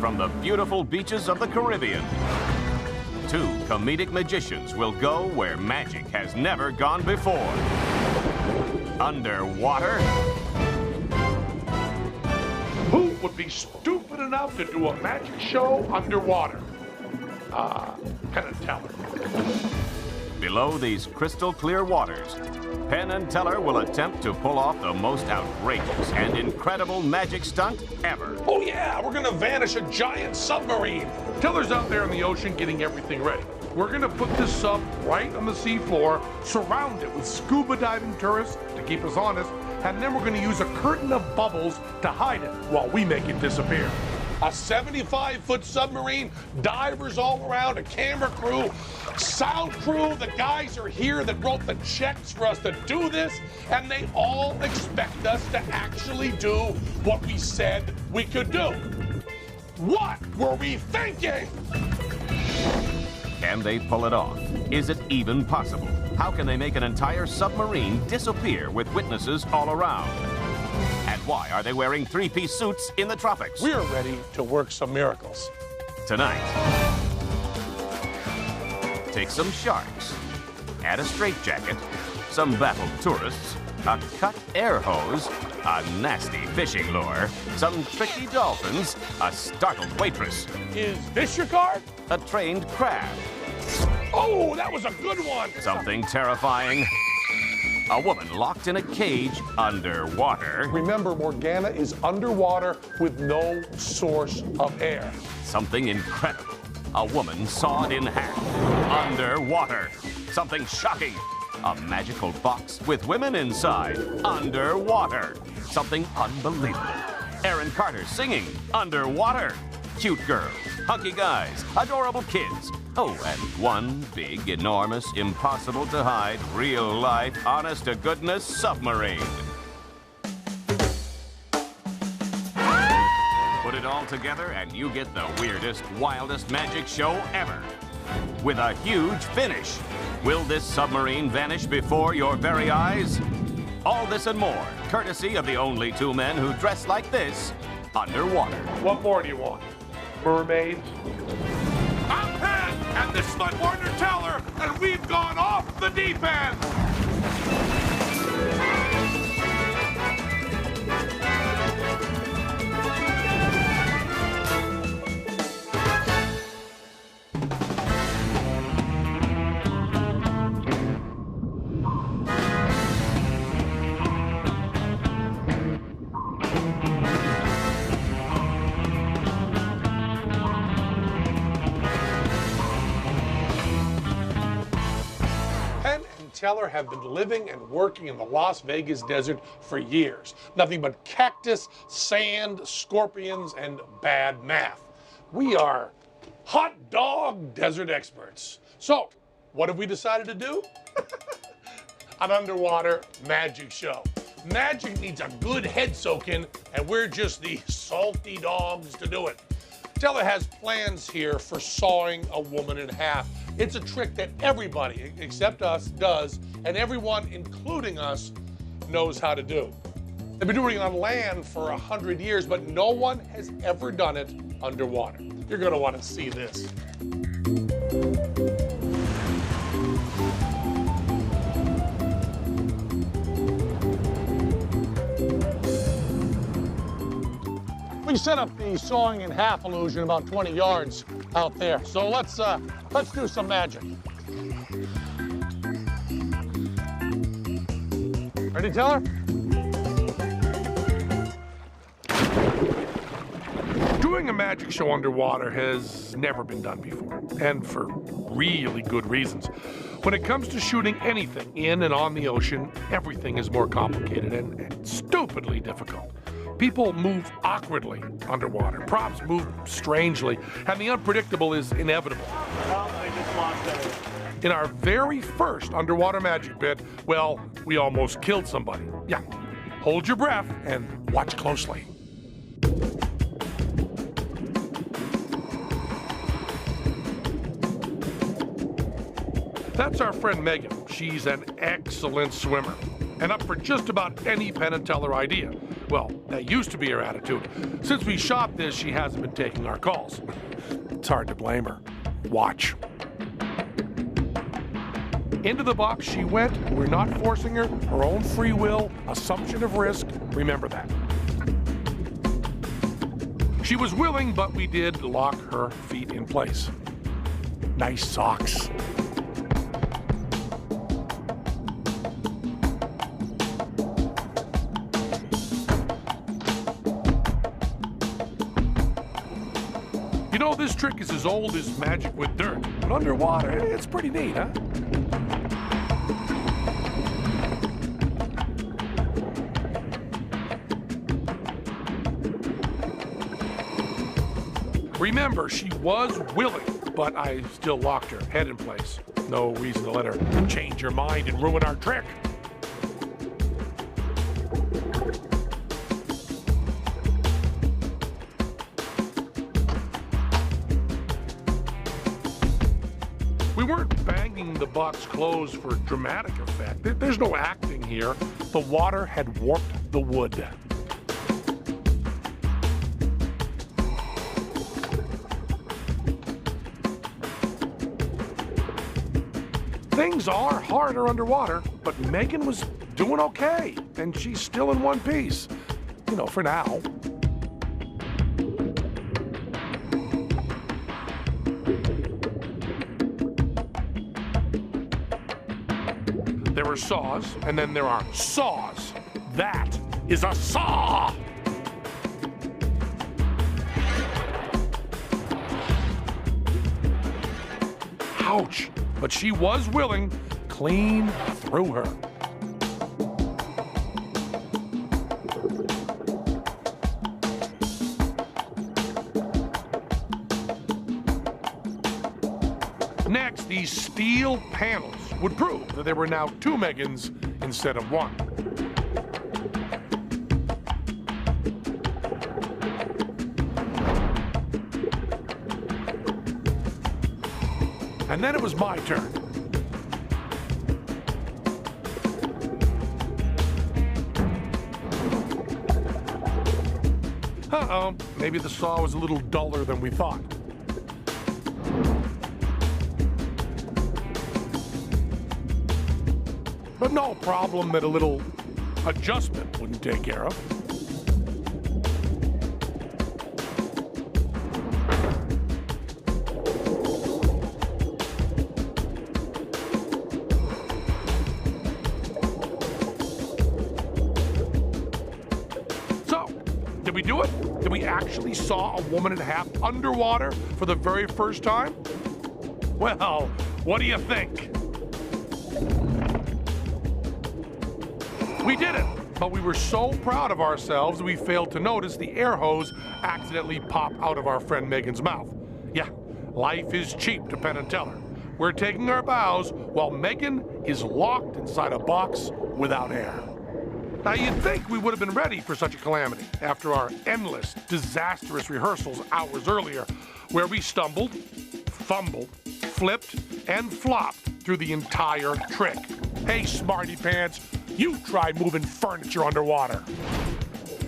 from the beautiful beaches of the Caribbean. Two comedic magicians will go where magic has never gone before. Underwater. Who would be stupid enough to do a magic show underwater? Penn and Teller. Below these crystal clear waters, Penn and Teller will attempt to pull off the most outrageous and incredible magic stunt ever. Oh yeah, we're gonna vanish a giant submarine. Teller's out there in the ocean getting everything ready. We're gonna put this sub right on the seafloor, surround it with scuba diving tourists to keep us honest, and then we're gonna use a curtain of bubbles to hide it while we make it disappear. A 75-foot submarine, divers all around, a camera crew, sound crew. The guys are here that wrote the checks for us to do this, and they all expect us to actually do what we said we could do. What were we thinking? Can they pull it off? Is it even possible? How can they make an entire submarine disappear with witnesses all around? And why are they wearing three-piece suits in the tropics? We're ready to work some miracles. Tonight, take some sharks, add a straitjacket, some baffled tourists, a cut air hose, a nasty fishing lure, some tricky dolphins, a startled waitress. Is this your card? A trained crab. Oh, that was a good one. Something terrifying. A woman locked in a cage underwater. Remember, Morgana is underwater with no source of air. Something incredible. A woman sawed in half underwater. Something shocking. A magical box with women inside underwater. Something unbelievable. Aaron Carter singing underwater. Cute girls, hunky guys, adorable kids. Oh, and one big, enormous, impossible to hide, real life, honest to goodness submarine. Put it all together and you get the weirdest, wildest magic show ever. With a huge finish. Will this submarine vanish before your very eyes? All this and more, courtesy of the only two men who dress like this underwater. What more do you want? Mermaids? I'm Penn, and this is my partner Teller, and we've gone off the deep end. Teller have been living and working in the Las Vegas desert for years. Nothing but cactus, sand, scorpions, and bad math. We are hot dog desert experts. So, what have we decided to do? An underwater magic show. Magic needs a good head soaking, and we're just the salty dogs to do it. Teller has plans here for sawing a woman in half. It's a trick that everybody, except us, does, and everyone, including us, knows how to do. They've been doing it on land for 100 years, but no one has ever done it underwater. You're gonna want to see this. We set up the sawing in half illusion about 20 yards out there. So let's do some magic. Ready, Teller? Doing a magic show underwater has never been done before, and for really good reasons. When it comes to shooting anything in and on the ocean, everything is more complicated and stupidly difficult. People move awkwardly underwater. Props move strangely, and the unpredictable is inevitable. In our very first underwater magic bit, well, we almost killed somebody. Yeah, hold your breath and watch closely. That's our friend Megan. She's an excellent swimmer. and up for just about any Penn and Teller idea. Well, that used to be her attitude. Since we shot this, she hasn't been taking our calls. It's hard to blame her. Watch. Into the box she went. We're not forcing her. Her own free will, assumption of risk. Remember that. She was willing, but we did lock her feet in place. Nice socks. You know, this trick is as old as magic with dirt, but underwater, it's pretty neat, huh? Remember, she was willing, but I still locked her head in place. No reason to let her change her mind and ruin our trick. We weren't banging the box closed for dramatic effect. There's no acting here. The water had warped the wood. Things are harder underwater, but Megan was doing okay, and she's still in one piece. You know, for now. There are saws, and then there are saws. That is a saw! Ouch! But she was willing, clean through her. Next, these steel panels would prove that there were now two Megans instead of one. And then it was my turn. Uh-oh, maybe the saw was a little duller than we thought. But no problem that a little adjustment wouldn't take care of. Did we do it? Did we actually saw a woman and a half underwater for the very first time? Well, what do you think? We did it, but we were so proud of ourselves that we failed to notice the air hose accidentally pop out of our friend Megan's mouth. Yeah, life is cheap to Penn and Teller. We're taking our bows while Megan is locked inside a box without air. Now, you'd think we would have been ready for such a calamity after our endless, disastrous rehearsals hours earlier, where we stumbled, fumbled, flipped, and flopped through the entire trick. Hey, smarty pants, you tried moving furniture underwater.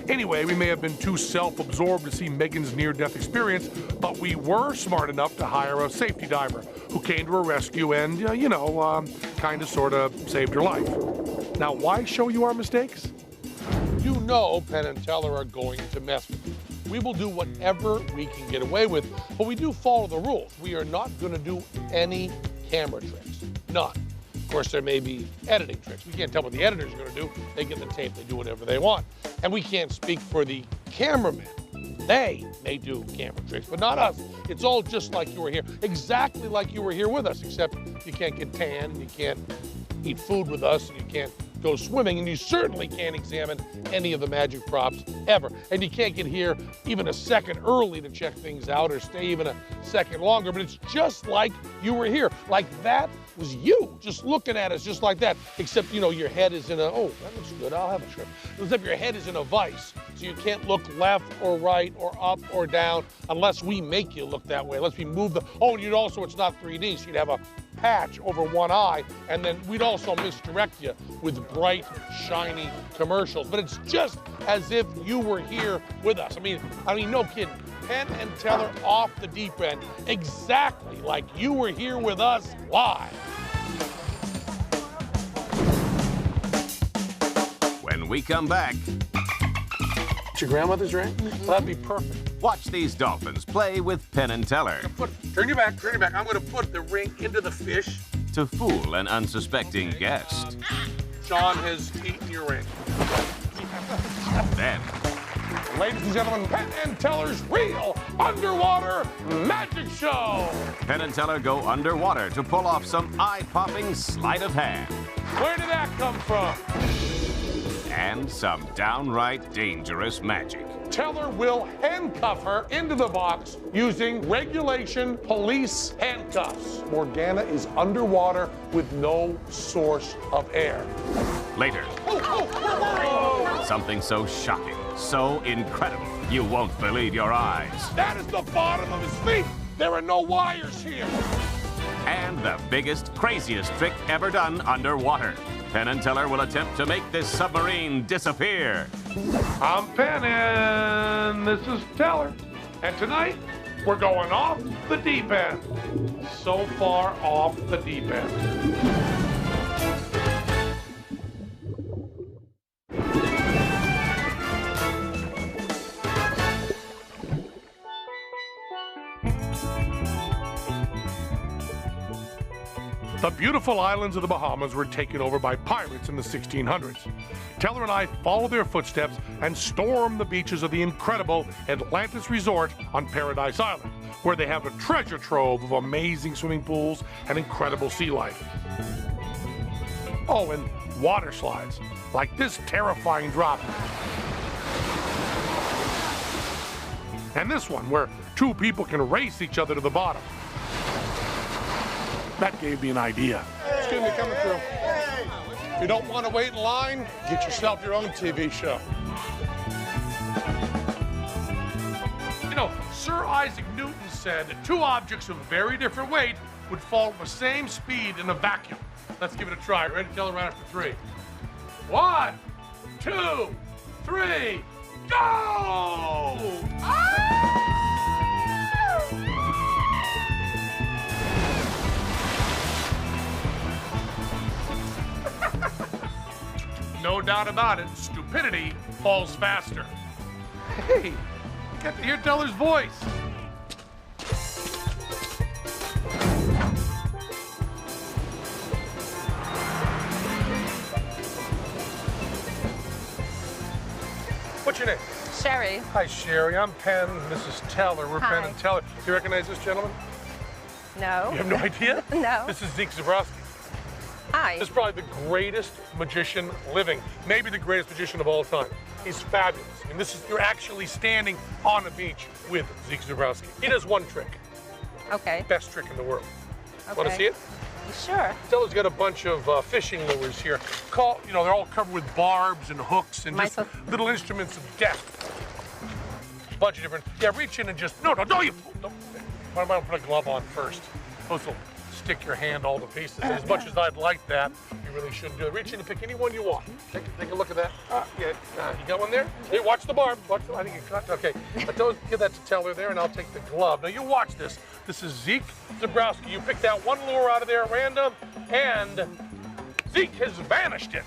Anyway, we may have been too self-absorbed to see Megan's near-death experience, but we were smart enough to hire a safety diver who came to her rescue and, kind of, sort of saved her life. Now, why show you our mistakes? You know Penn and Teller are going to mess with you. We will do whatever we can get away with, but we do follow the rules. We are not going to do any camera tricks. None. Of course, there may be editing tricks. We can't tell what the editor's going to do. They get the tape, they do whatever they want. And we can't speak for the cameramen. They may do camera tricks, but not us. It's all just like you were here, exactly like you were here with us, except you can't get tan, and you can't eat food with us, and you can't go swimming, and you certainly can't examine any of the magic props ever. And you can't get here even a second early to check things out or stay even a second longer, but it's just like you were here. Like that was you, just looking at us just like that, except, you know, your head is in a, oh, that looks good, I'll have a shrimp. Except your head is in a vise, so you can't look left or right or up or down unless we make you look that way, unless we move the, oh, and you'd also, it's not 3D, so you'd have a patch over one eye, and then we'd also misdirect you with bright, shiny commercials. But it's just as if you were here with us. I mean, no kidding. Penn and Teller off the deep end, exactly like you were here with us live. When we come back, It's your grandmother's ring? That'd be perfect. watch these dolphins play with Penn and Teller Turn your back, turn your back. I'm gonna put the ring into the fish. to fool an unsuspecting guest. Sean has eaten your ring. Then, Ladies and gentlemen, Penn and Teller's real underwater magic show. Penn and Teller go underwater to pull off some eye-popping sleight of hand Where did that come from? and some downright dangerous magic. Teller will handcuff her into the box using regulation police handcuffs. Morgana is underwater with no source of air. Later, something so shocking, so incredible, you won't believe your eyes. That is the bottom of his feet. There are no wires here. And the biggest, craziest trick ever done underwater. Penn and Teller will attempt to make this submarine disappear. I'm Penn and this is Teller. And tonight, we're going off the deep end. So far off the deep end. The beautiful islands of the Bahamas were taken over by pirates in the 1600s. Teller and I follow their footsteps and storm the beaches of the incredible Atlantis Resort on Paradise Island, where they have a treasure trove of amazing swimming pools and incredible sea life. Oh, and water slides, like this terrifying drop. And this one, where two people can race each other to the bottom. That gave me an idea. Excuse me, coming through. If you don't want to wait in line, get yourself your own TV show. You know, Sir Isaac Newton said that two objects of very different weight would fall at the same speed in a vacuum. Let's give it a try. Ready to tell it right after three. 1, 2, 3, go! No doubt about it, stupidity falls faster. Hey, you got to hear Teller's voice. What's your name? Sherry. Hi, Sherry. I'm Penn. This is Teller. We're Hi. Penn and Teller. Do you recognize this gentleman? No. You have no idea? No. This is Zeke Zabrowski. Hi. This is probably the greatest magician living, maybe the greatest magician of all time. He's fabulous. And this is, you're actually standing on a beach with Zeke Zabrowski. He does one trick, Okay. best trick in the world. Okay. Want to see it? Sure. Teller's got a bunch of fishing lures here. They're all covered with barbs and hooks and Am I just supposed- little instruments of death. A bunch of different, yeah, reach in and just, no, you, no. Why don't I put a glove on first? Those will stick your hand all to pieces. As much as I'd like that, you really shouldn't do it. Reach in and pick any one you want. Take a look at that. Yeah, you got one there? Here, watch the barb. I think you cut. Okay, give that to Teller there, and I'll take the glove. Now you watch this. This is Zeke Zabrowski. You picked that one lure out of there at random, and Zeke has vanished it.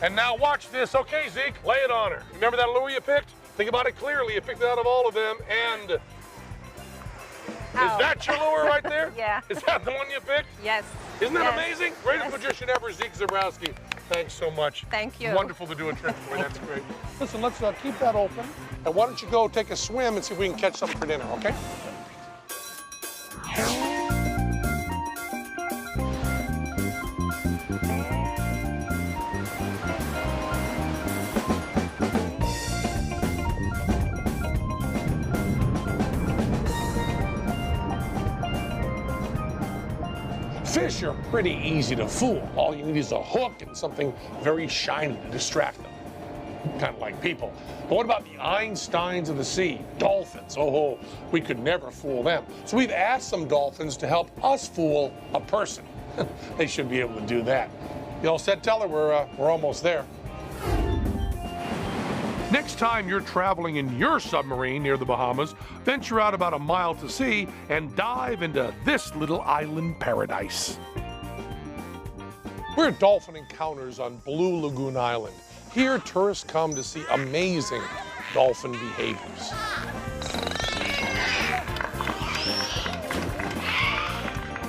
And now watch this. Okay, Zeke, lay it on her. Remember that lure you picked? Think about it clearly. You picked it out of all of them, and is that your lure right there? Yeah. Is that the one you picked? Yes. Isn't that Yes. amazing? Greatest Yes. magician ever, Zeke Zabrowski. Thanks so much. Thank you. Wonderful to do a trick for you. That's great. Listen, let's keep that open. And why don't you go take a swim and see if we can catch something for dinner, okay? Fish are pretty easy to fool. All you need is a hook and something very shiny to distract them. Kind of like people. But what about the Einsteins of the sea? Dolphins. Oh, we could never fool them. So we've asked some dolphins to help us fool a person. They should be able to do that. You all set, Teller? We're almost there. Next time you're traveling in your submarine near the Bahamas, venture out about a mile to sea and dive into this little island paradise. We're at Dolphin Encounters on Blue Lagoon Island. Here, tourists come to see amazing dolphin behaviors.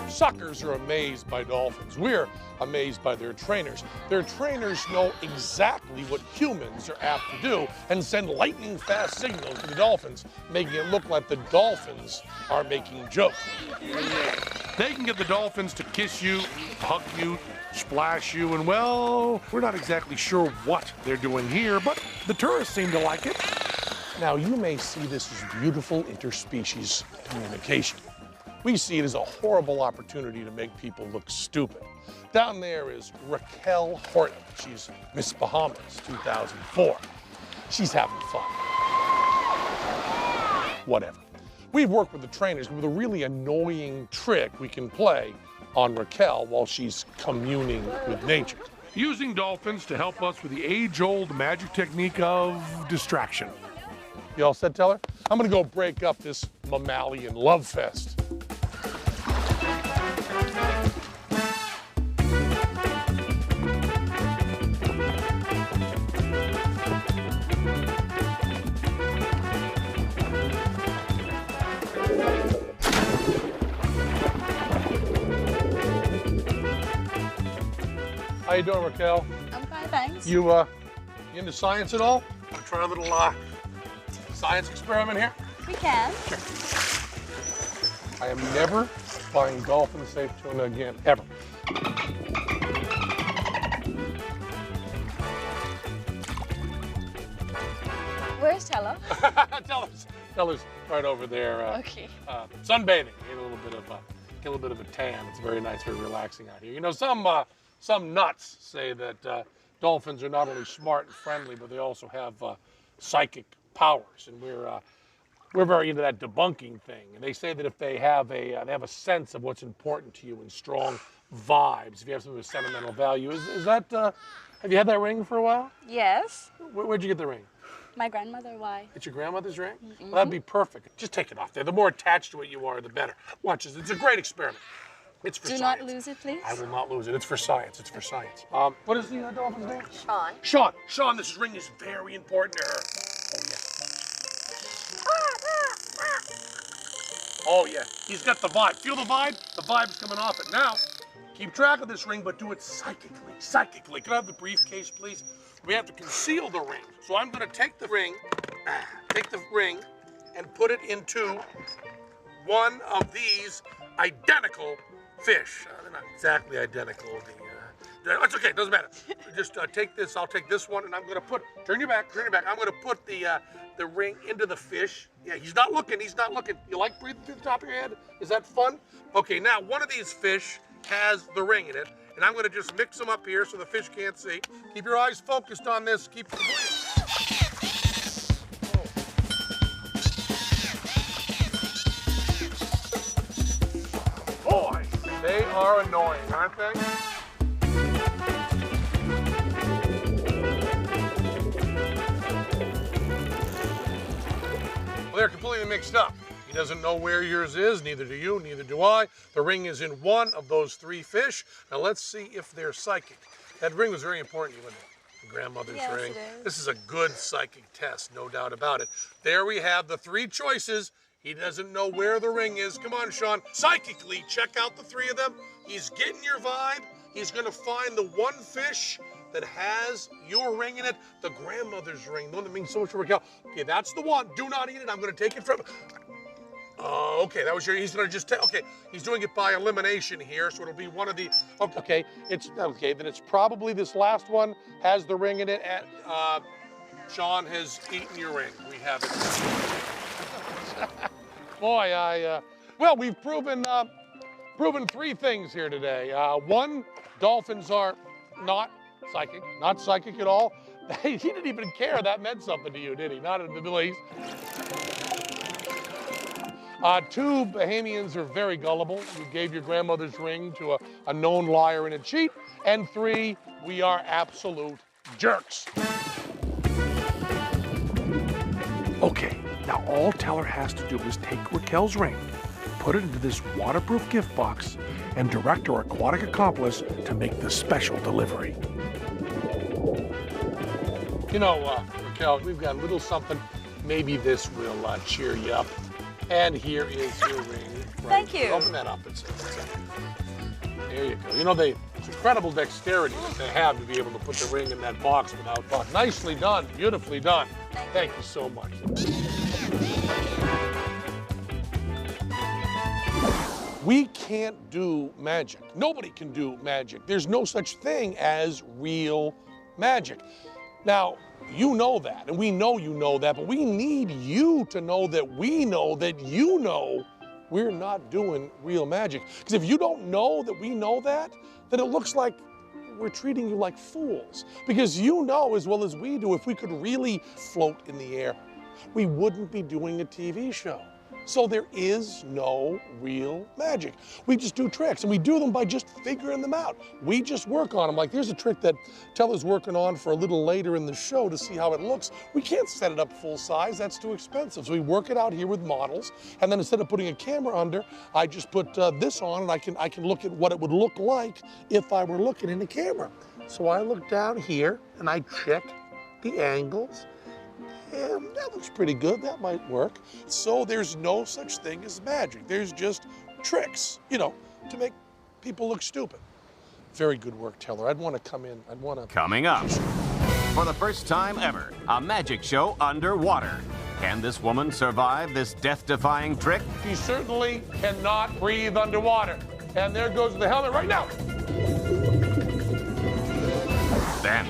Suckers are amazed by dolphins. We're amazed by their trainers. Their trainers know exactly what humans are apt to do and send lightning-fast signals to the dolphins, making it look like the dolphins are making jokes. They can get the dolphins to kiss you, hug you, splash you, and well, we're not exactly sure what they're doing here, but the tourists seem to like it. Now, you may see this as beautiful interspecies communication. We see it as a horrible opportunity to make people look stupid. Down there is Raquel Horton. She's Miss Bahamas 2004. She's having fun. Whatever. We've worked with the trainers with a really annoying trick we can play on Raquel while she's communing with nature. Using dolphins to help us with the age-old magic technique of distraction. You all set, Teller? I'm gonna go break up this mammalian love fest. How you doing, Raquel? I'm fine, thanks. You into science at all? Wanna try a little science experiment here? We can. Sure. I am never buying dolphin safe tuna again, ever. Where's Teller? Teller's right over there. Okay. Sunbathing. Get a little bit of a tan. It's very nice, very relaxing out here. You know, some nuts say that dolphins are not only smart and friendly, but they also have psychic powers, and we're very into that debunking thing. And they say that if they have a sense of what's important to you and strong vibes, if you have something with sentimental value, is that have you had that ring for a while? Yes. Where'd you get the ring? My grandmother, why? It's your grandmother's ring? Well, that'd be perfect. Just take it off there. The more attached to it you are, the better. Watch this. It's a great experiment. It's for Do science. not lose it, please. I will not lose it. It's for science. It's for science. What is the dolphin's name? Sean. Sean, this ring is very important to her. Oh, yeah. He's got the vibe. Feel the vibe? The vibe's coming off it. Now, keep track of this ring, but do it psychically. Psychically. Can I have the briefcase, please? We have to conceal the ring. So I'm going to take the ring, and put it into one of these identical fish. They're not exactly identical. It's okay, it doesn't matter. Just take this, I'll take this one, and I'm gonna turn your back. I'm gonna put the ring into the fish. Yeah, he's not looking. You like breathing through the top of your head? Is that fun? Okay, now one of these fish has the ring in it, and I'm gonna just mix them up here so the fish can't see. Keep your eyes focused on this. Keep Boy, they are annoying, aren't they? Well, they're completely mixed up. He doesn't know where yours is, neither do you, neither do I. The ring is in one of those three fish. Now let's see if they're psychic. That ring was very important to you, wasn't it? Your grandmother's ring. Yes, it is. This is a good psychic test, no doubt about it. There we have the three choices. He doesn't know where the ring is. Come on, Sean. Psychically, check out the three of them. He's getting your vibe. He's going to find the one fish that has your ring in it, the grandmother's ring, the one that means so much to Raquel. Okay, that's the one. Do not eat it. I'm going to take it from... okay, that was he's going to just take... Okay, he's doing it by elimination here, so it'll be one of the... Okay, then it's probably this last one has the ring in it, and Sean has eaten your ring. We have it. Boy, well, we've proven three things here today. One, dolphins are not psychic at all. He didn't even care that meant something to you, did he? Not in the least. 2, Bahamians are very gullible. You gave your grandmother's ring to a known liar and a cheat. And 3, we are absolute jerks. Okay, now all Teller has to do is take Raquel's ring, put it into this waterproof gift box, and direct our aquatic accomplice to make the special delivery. You know, Raquel, we've got a little something. Maybe this will cheer you up. And here is your ring. Thank you. Open that up. There you go. You know, it's incredible dexterity that they have to be able to put the ring in that box without thought. Nicely done. Beautifully done. Thank you so much. We can't do magic. Nobody can do magic. There's no such thing as real magic. Now, you know that, and we know you know that, but we need you to know that we know that you know we're not doing real magic. Because if you don't know that we know that, then it looks like we're treating you like fools. Because you know as well as we do, if we could really float in the air, we wouldn't be doing a TV show. So there is no real magic. We just do tricks, and we do them by just figuring them out. We just work on them. Like, there's a trick that Teller's working on for a little later in the show to see how it looks. We can't set it up full size. That's too expensive. So we work it out here with models, and then instead of putting a camera under, I just put this on, and I can look at what it would look like if I were looking in the camera. So I look down here, and I check the angles. Yeah, that looks pretty good. That might work. So there's no such thing as magic. There's just tricks, you know, to make people look stupid. Very good work, Teller. I'd want to come in. Coming up, for the first time ever, a magic show underwater. Can this woman survive this death-defying trick? She certainly cannot breathe underwater. And there goes the helmet right now. Then,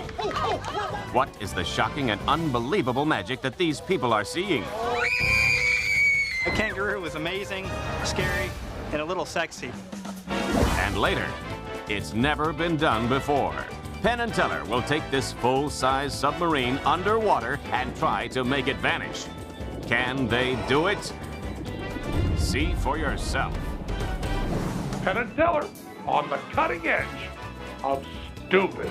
what is the shocking and unbelievable magic that these people are seeing? The kangaroo was amazing, scary, and a little sexy. And later, it's never been done before. Penn and Teller will take this full-size submarine underwater and try to make it vanish. Can they do it? See for yourself. Penn and Teller on the cutting edge of stupid.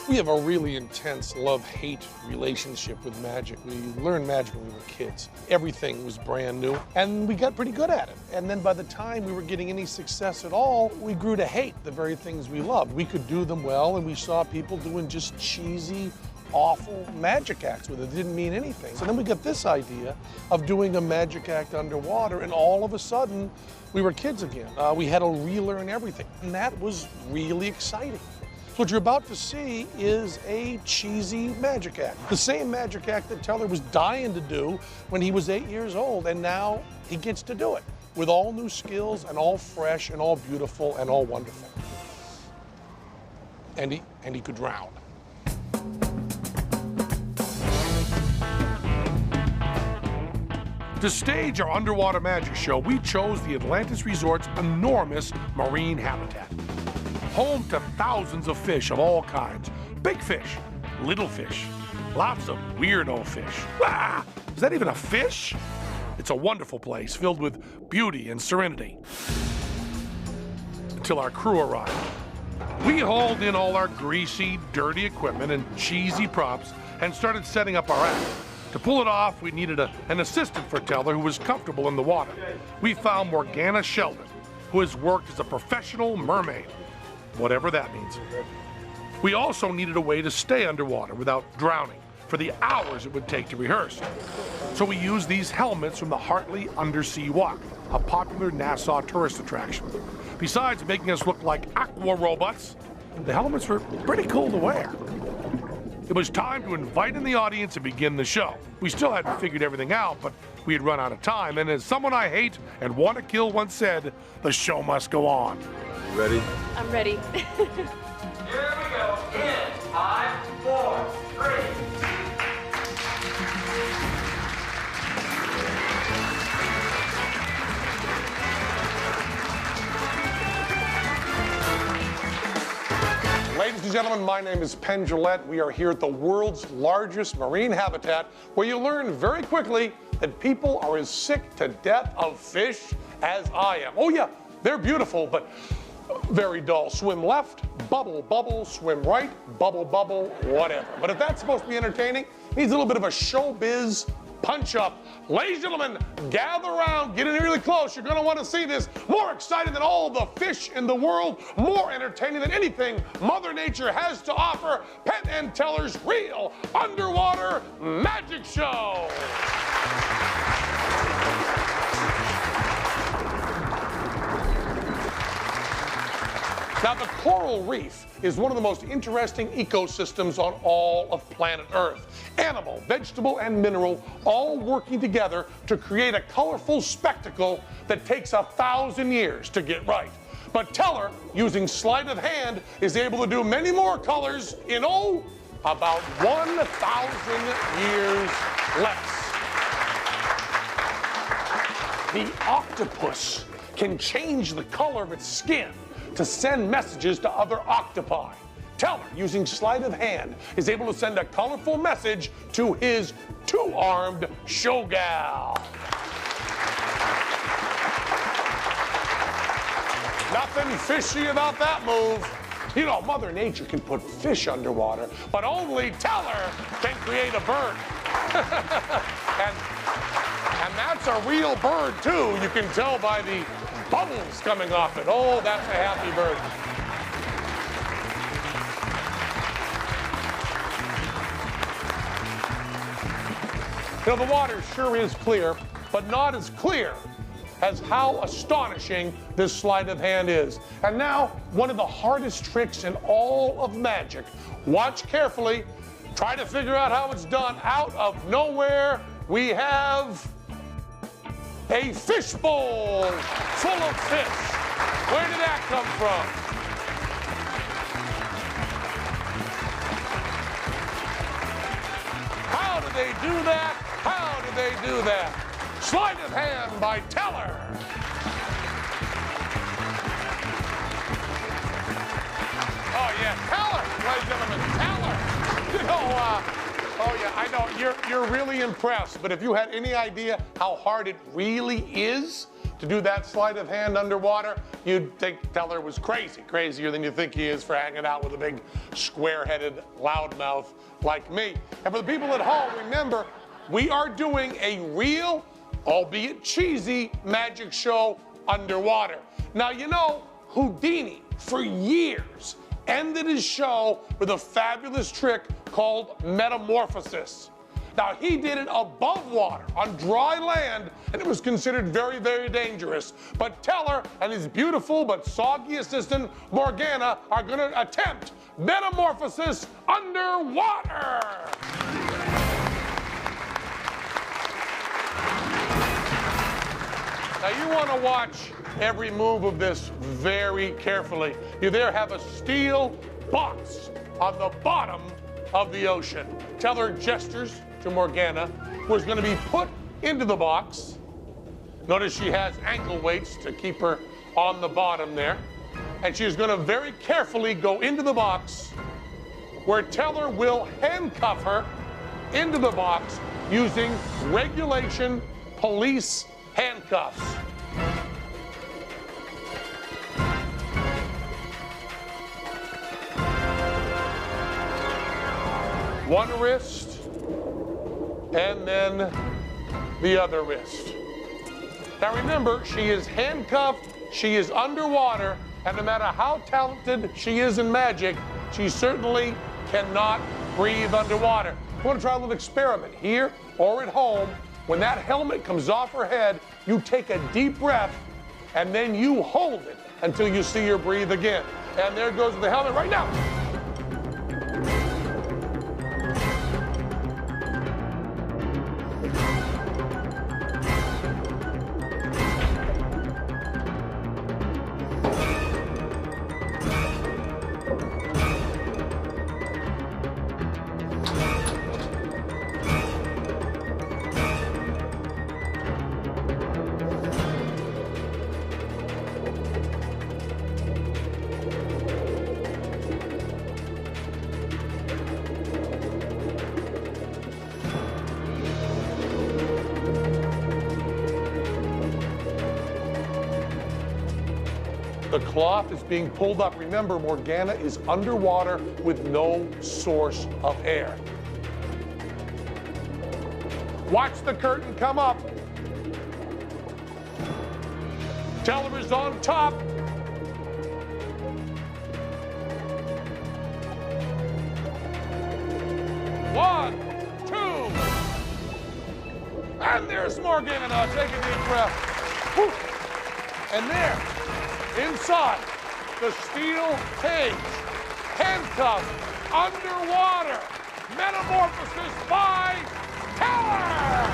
We have a really intense love-hate relationship with magic. We learned magic when we were kids. Everything was brand new, and we got pretty good at it. And then by the time we were getting any success at all, we grew to hate the very things we loved. We could do them well, and we saw people doing just cheesy, awful magic acts with it. It didn't mean anything. So then we got this idea of doing a magic act underwater, and all of a sudden, we were kids again. We had to relearn everything, and that was really exciting. So what you're about to see is a cheesy magic act. The same magic act that Teller was dying to do when he was 8 years old, and now he gets to do it with all new skills and all fresh and all beautiful and all wonderful. And he could drown. To stage our underwater magic show, we chose the Atlantis Resort's enormous marine habitat. Home to thousands of fish of all kinds. Big fish, little fish, lots of weirdo fish. Ah, is that even a fish? It's a wonderful place filled with beauty and serenity. Until our crew arrived. We hauled in all our greasy, dirty equipment and cheesy props and started setting up our act. To pull it off, we needed an assistant for Teller who was comfortable in the water. We found Morgana Sheldon, who has worked as a professional mermaid, whatever that means. We also needed a way to stay underwater without drowning for the hours it would take to rehearse. So we used these helmets from the Hartley Undersea Walk, a popular Nassau tourist attraction. Besides making us look like aqua robots, the helmets were pretty cool to wear. It was time to invite in the audience and begin the show. We still hadn't figured everything out, but we had run out of time, and as someone I hate and want to kill once said, the show must go on. You ready? I'm ready. Here we go. In 5, 4, 3. and gentlemen, my name is Penn. We are here at the world's largest marine habitat, where you learn very quickly that people are as sick to death of fish as I am. Oh yeah, they're beautiful, but very dull. Swim left, bubble, bubble, swim right, bubble, bubble, whatever. But if that's supposed to be entertaining, it needs a little bit of a showbiz punch-up. Ladies and gentlemen, gather around, get in really close. You're going to want to see this. More exciting than all the fish in the world, more entertaining than anything Mother Nature has to offer. Penn and Teller's real underwater magic show. Now, the coral reef is one of the most interesting ecosystems on all of planet Earth. Animal, vegetable, and mineral all working together to create a colorful spectacle that takes 1,000 years to get right. But Teller, using sleight of hand, is able to do many more colors in, about 1,000 years less. The octopus can change the color of its skin to send messages to other octopi. Teller, using sleight of hand, is able to send a colorful message to his two-armed showgal. Nothing fishy about that move. You know, Mother Nature can put fish underwater, but only Teller can create a bird. and that's a real bird, too. You can tell by the bubbles coming off it. Oh, that's a happy bird. You know, the water sure is clear, but not as clear as how astonishing this sleight of hand is. And now, one of the hardest tricks in all of magic. Watch carefully. Try to figure out how it's done. Out of nowhere, we have a fishbowl full of fish. Where did that come from? How do they do that? How do they do that? Sleight of hand by Teller. Oh yeah, Teller, ladies and gentlemen, Teller. You know, oh yeah, I know, you're really impressed, but if you had any idea how hard it really is to do that sleight of hand underwater, you'd think Teller was crazy, crazier than you think he is for hanging out with a big square-headed loudmouth like me. And for the people at home, remember, we are doing a real, albeit cheesy, magic show underwater. Now, you know, Houdini, for years, ended his show with a fabulous trick called metamorphosis. Now, he did it above water, on dry land, and it was considered very, very dangerous. But Teller and his beautiful but soggy assistant, Morgana, are going to attempt metamorphosis underwater. Now, you want to watch every move of this very carefully. You there have a steel box on the bottom of the ocean. Teller gestures to Morgana, who is going to be put into the box. Notice she has ankle weights to keep her on the bottom there. And she is going to very carefully go into the box, where Teller will handcuff her into the box using regulation police handcuffs. One wrist, and then the other wrist. Now remember, she is handcuffed, she is underwater, and no matter how talented she is in magic, she certainly cannot breathe underwater. You want to try a little experiment here or at home. When that helmet comes off her head, you take a deep breath, and then you hold it until you see her breathe again. And there goes the helmet right now. The cloth is being pulled up. Remember, Morgana is underwater with no source of air. Watch the curtain come up. Teller is on top. One, two, and there's Morgana. Take a deep breath. Whew. And there, inside the steel cage, handcuffed, underwater, metamorphosis by Teller!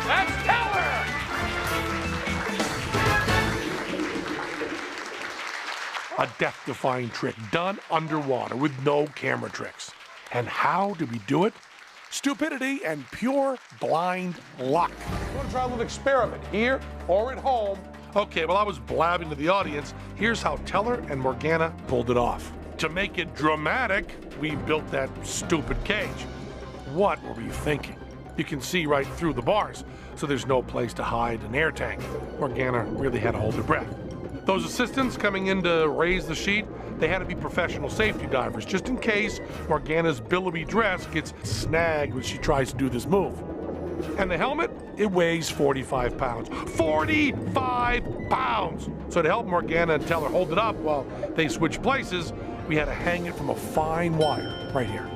That's Teller! A death-defying trick done underwater with no camera tricks. And how did we do it? Stupidity and pure blind luck. You want to try a little experiment here or at home? Okay, well, I was blabbing to the audience. Here's how Teller and Morgana pulled it off. To make it dramatic, we built that stupid cage. What were we thinking? You can see right through the bars, so there's no place to hide an air tank. Morgana really had to hold her breath. Those assistants coming in to raise the sheet, they had to be professional safety divers, just in case Morgana's billowy dress gets snagged when she tries to do this move. And the helmet, it weighs 45 pounds. 45 pounds! So to help Morgana and Teller hold it up while they switch places, we had to hang it from a fine wire right here.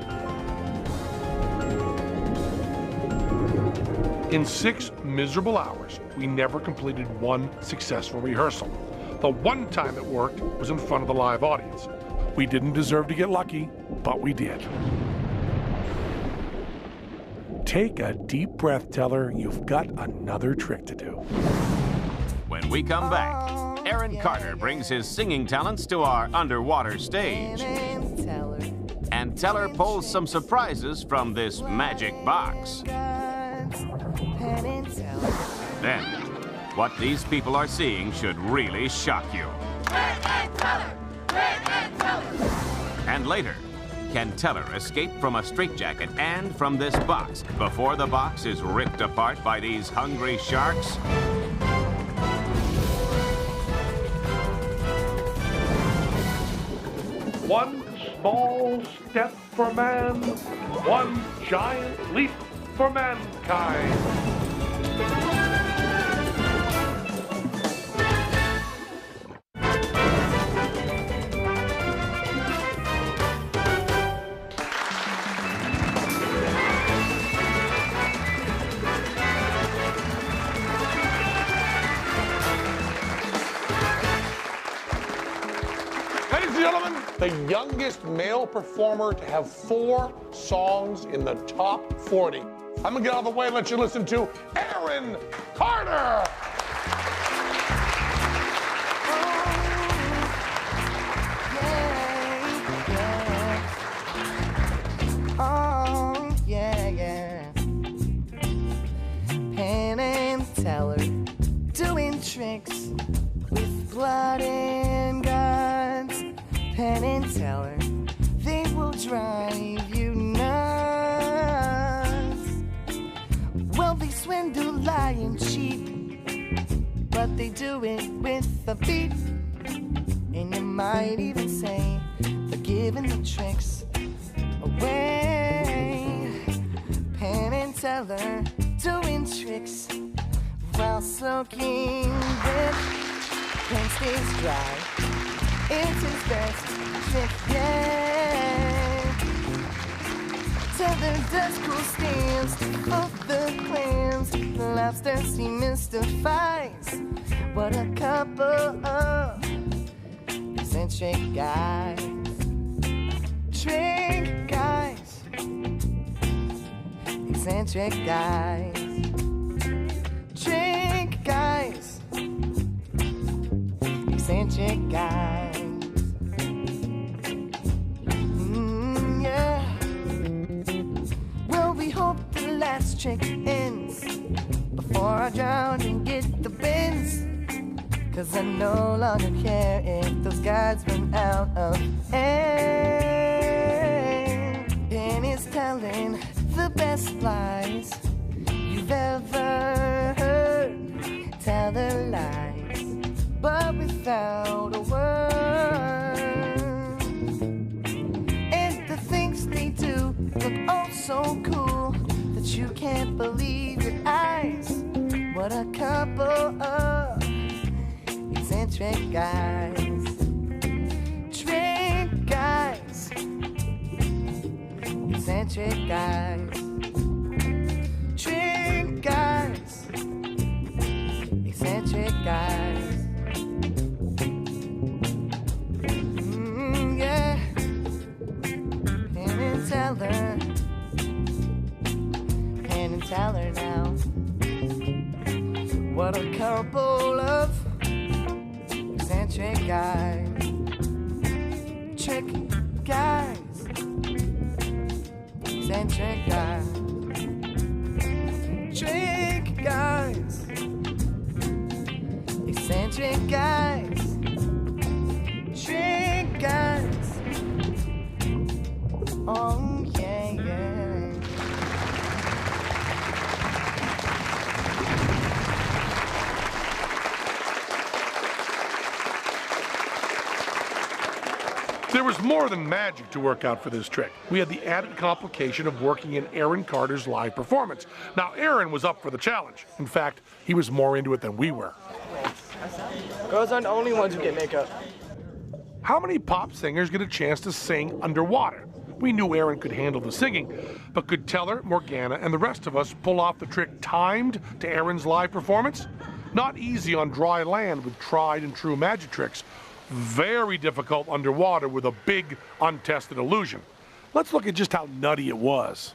In 6 miserable hours, we never completed one successful rehearsal. The one time it worked was in front of the live audience. We didn't deserve to get lucky, but we did. Take a deep breath, Teller. You've got another trick to do. When we come back, Aaron Carter brings his singing talents to our underwater stage. And Teller pulls some surprises from this magic box. Then, what these people are seeing should really shock you. And later, can Teller escape from a straitjacket and from this box before the box is ripped apart by these hungry sharks? One small step for man, one giant leap for mankind. The youngest male performer to have 4 songs in the top 40. I'm gonna get out of the way and let you listen to Aaron Carter. Oh, yeah, yeah. Penn and Teller doing tricks with blood and guns. Penn and Teller, they will drive you nuts. Well, they swindle, lie, and cheat, but they do it with a beat. And you might even say they're giving the tricks away. Penn and Teller doing tricks while soaking wet. Penn stays dry. It's his best trick yet. Teller does cool stands for the clams. The lobsters he mystifies. What a couple of eccentric guys. Trick guys. Eccentric guys. Trick guys. Eccentric guys. Hope the last trick ends before I drown and get the bends. 'Cause I no longer care if those guys run out of air. Penn is telling the best lies. You without a word. And the things they do look oh so cool that you can't believe your eyes. What a couple of eccentric guys. Trick guys. Eccentric guys. Trick guys. Eccentric guys. Yeah. Penn and Teller. Penn and Teller now. What a couple of eccentric guys. Trick guys. Eccentric guys. Trick guys. Eccentric guys. Trick guys. Oh yeah, yeah. There was more than magic to work out for this trick. We had the added complication of working in Aaron Carter's live performance. Now, Aaron was up for the challenge. In fact, he was more into it than we were. Girls aren't the only ones who get makeup. How many pop singers get a chance to sing underwater? We knew Aaron could handle the singing, but could Teller, Morgana, and the rest of us pull off the trick timed to Aaron's live performance? Not easy on dry land with tried and true magic tricks. Very difficult underwater with a big, untested illusion. Let's look at just how nutty it was.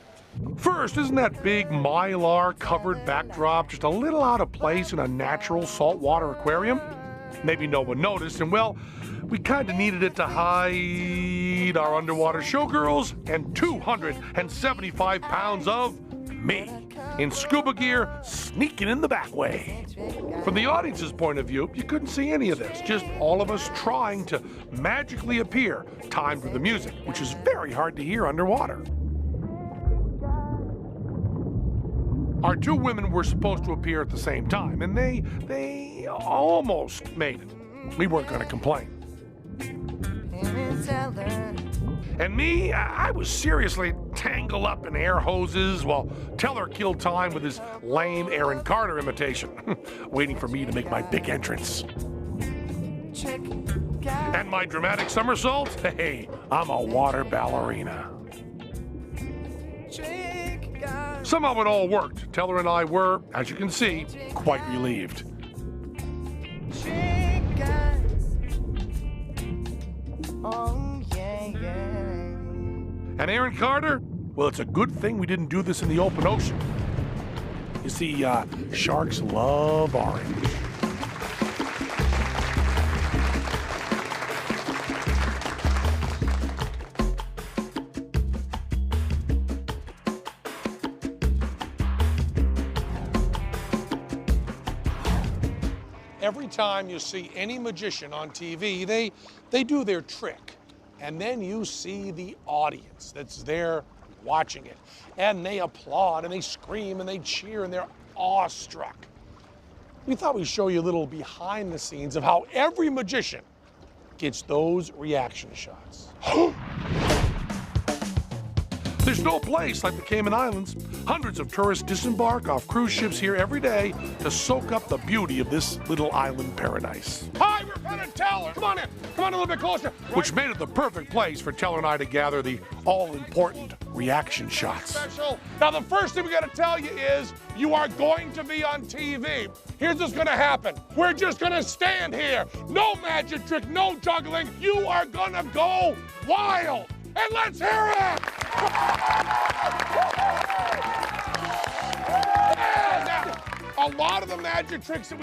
First, isn't that big mylar-covered backdrop just a little out of place in a natural saltwater aquarium? Maybe no one noticed, and well, we kind of needed it to hide our underwater showgirls and 275 pounds of me in scuba gear sneaking in the back way. From the audience's point of view, you couldn't see any of this, just all of us trying to magically appear, timed with the music, which is very hard to hear underwater. Our two women were supposed to appear at the same time, and they almost made it. We weren't going to complain. And me, I was seriously tangled up in air hoses while Teller killed time with his lame Aaron Carter imitation, waiting for me to make my big entrance. And my dramatic somersault? Hey, I'm a water ballerina. Somehow it all worked. Teller and I were, as you can see, quite relieved. Oh, yeah, yeah. And Aaron Carter? Well, it's a good thing we didn't do this in the open ocean. You see, sharks love orange. Every time you see any magician on TV, they do their trick. And then you see the audience that's there watching it. And they applaud and they scream and they cheer and they're awestruck. We thought we'd show you a little behind the scenes of how every magician gets those reaction shots. There's no place like the Cayman Islands. Hundreds of tourists disembark off cruise ships here every day to soak up the beauty of this little island paradise. Hi, we're Penn and Teller. Come on in. Come on a little bit closer. Which made it the perfect place for Teller and I to gather the all-important reaction shots. Special. Now, the first thing we got to tell you is you are going to be on TV. Here's what's going to happen. We're just going to stand here. No magic trick, no juggling. You are going to go wild. And let's hear it! A lot of the magic tricks that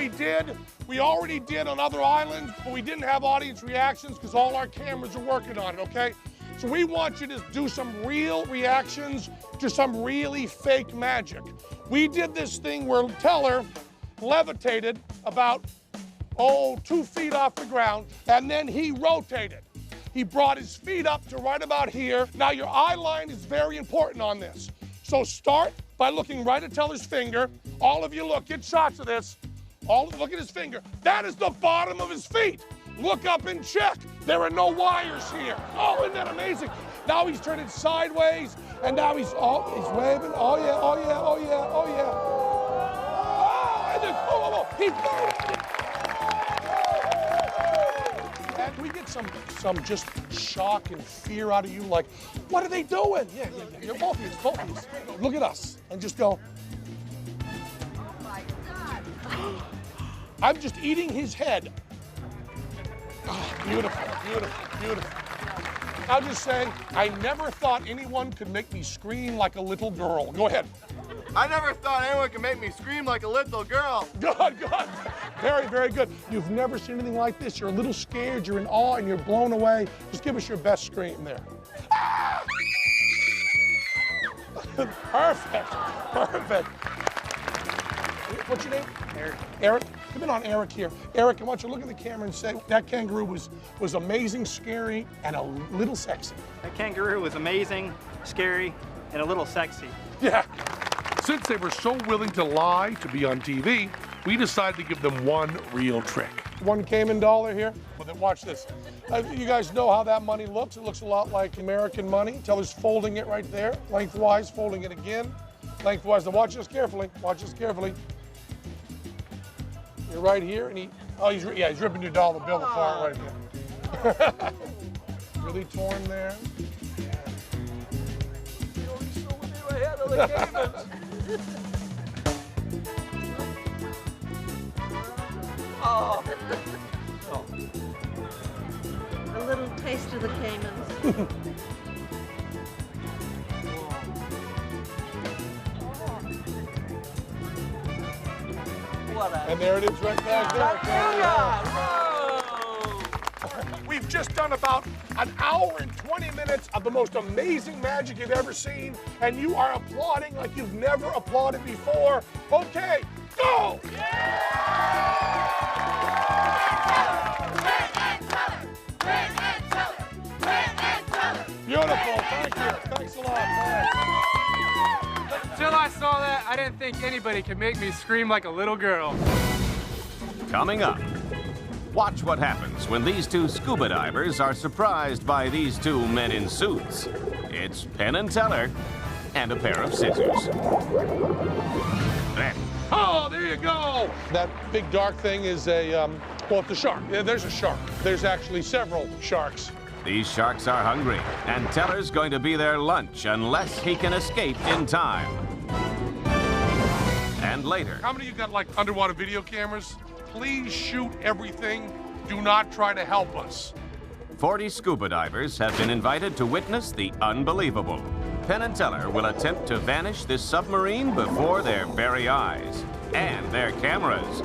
we already did on other islands, but we didn't have audience reactions because all our cameras are working on it, okay? So we want you to do some real reactions to some really fake magic. We did this thing where Teller levitated about, 2 feet off the ground, and then he rotated. He brought his feet up to right about here. Now your eye line is very important on this. So start by looking right at Teller's finger. All of you look, get shots of this. Look at his finger. That is the bottom of his feet. look up and check. There are no wires here. Oh, isn't that amazing? Now he's turning sideways, and now he's waving. Oh yeah, oh yeah, oh yeah, oh yeah. Oh, and then, he's moving. And we get some just shock and fear out of you, like, what are they doing? Yeah. You're both of you, Look at us and just go. I'm just eating his head. Oh, beautiful, beautiful, beautiful. I'll just say, I never thought anyone could make me scream like a little girl. Go ahead. I never thought anyone could make me scream like a little girl. Good. Very, very good. You've never seen anything like this. You're a little scared, you're in awe, and you're blown away. Just give us your best scream there. Ah! Perfect. What's your name? Eric. Come in on Eric here. Eric, I want you to look at the camera and say that kangaroo was amazing, scary, and a little sexy. That kangaroo was amazing, scary, and a little sexy. Yeah. Since they were so willing to lie to be on TV, we decided to give them one real trick. One Cayman dollar here. Well, then watch this. You guys know how that money looks. It looks a lot like American money. Teller's folding it right there, lengthwise, folding it again, lengthwise. Now watch this carefully. Watch this carefully. You're right here, and he's ripping your dollar bill apart right there. Really torn there. Oh. A little taste of the Caymans. And there it is right back there. We've just done about an hour and 20 minutes of the most amazing magic you've ever seen, and you are applauding like you've never applauded before. Okay, go! Beautiful, thank you. Thanks a lot. Thanks. Until I saw that, I didn't think anybody could make me scream like a little girl. Coming up, watch what happens when these two scuba divers are surprised by these two men in suits. It's Penn and Teller and a pair of scissors. Then, oh, there you go. That big dark thing is well, it's a shark. Yeah, there's a shark. There's actually several sharks. these sharks are hungry, and Teller's going to be their lunch unless he can escape in time. And later... How many of you got, like, underwater video cameras? Please shoot everything. Do not try to help us. 40 scuba divers have been invited to witness the unbelievable. Penn and Teller will attempt to vanish this submarine before their very eyes and their cameras.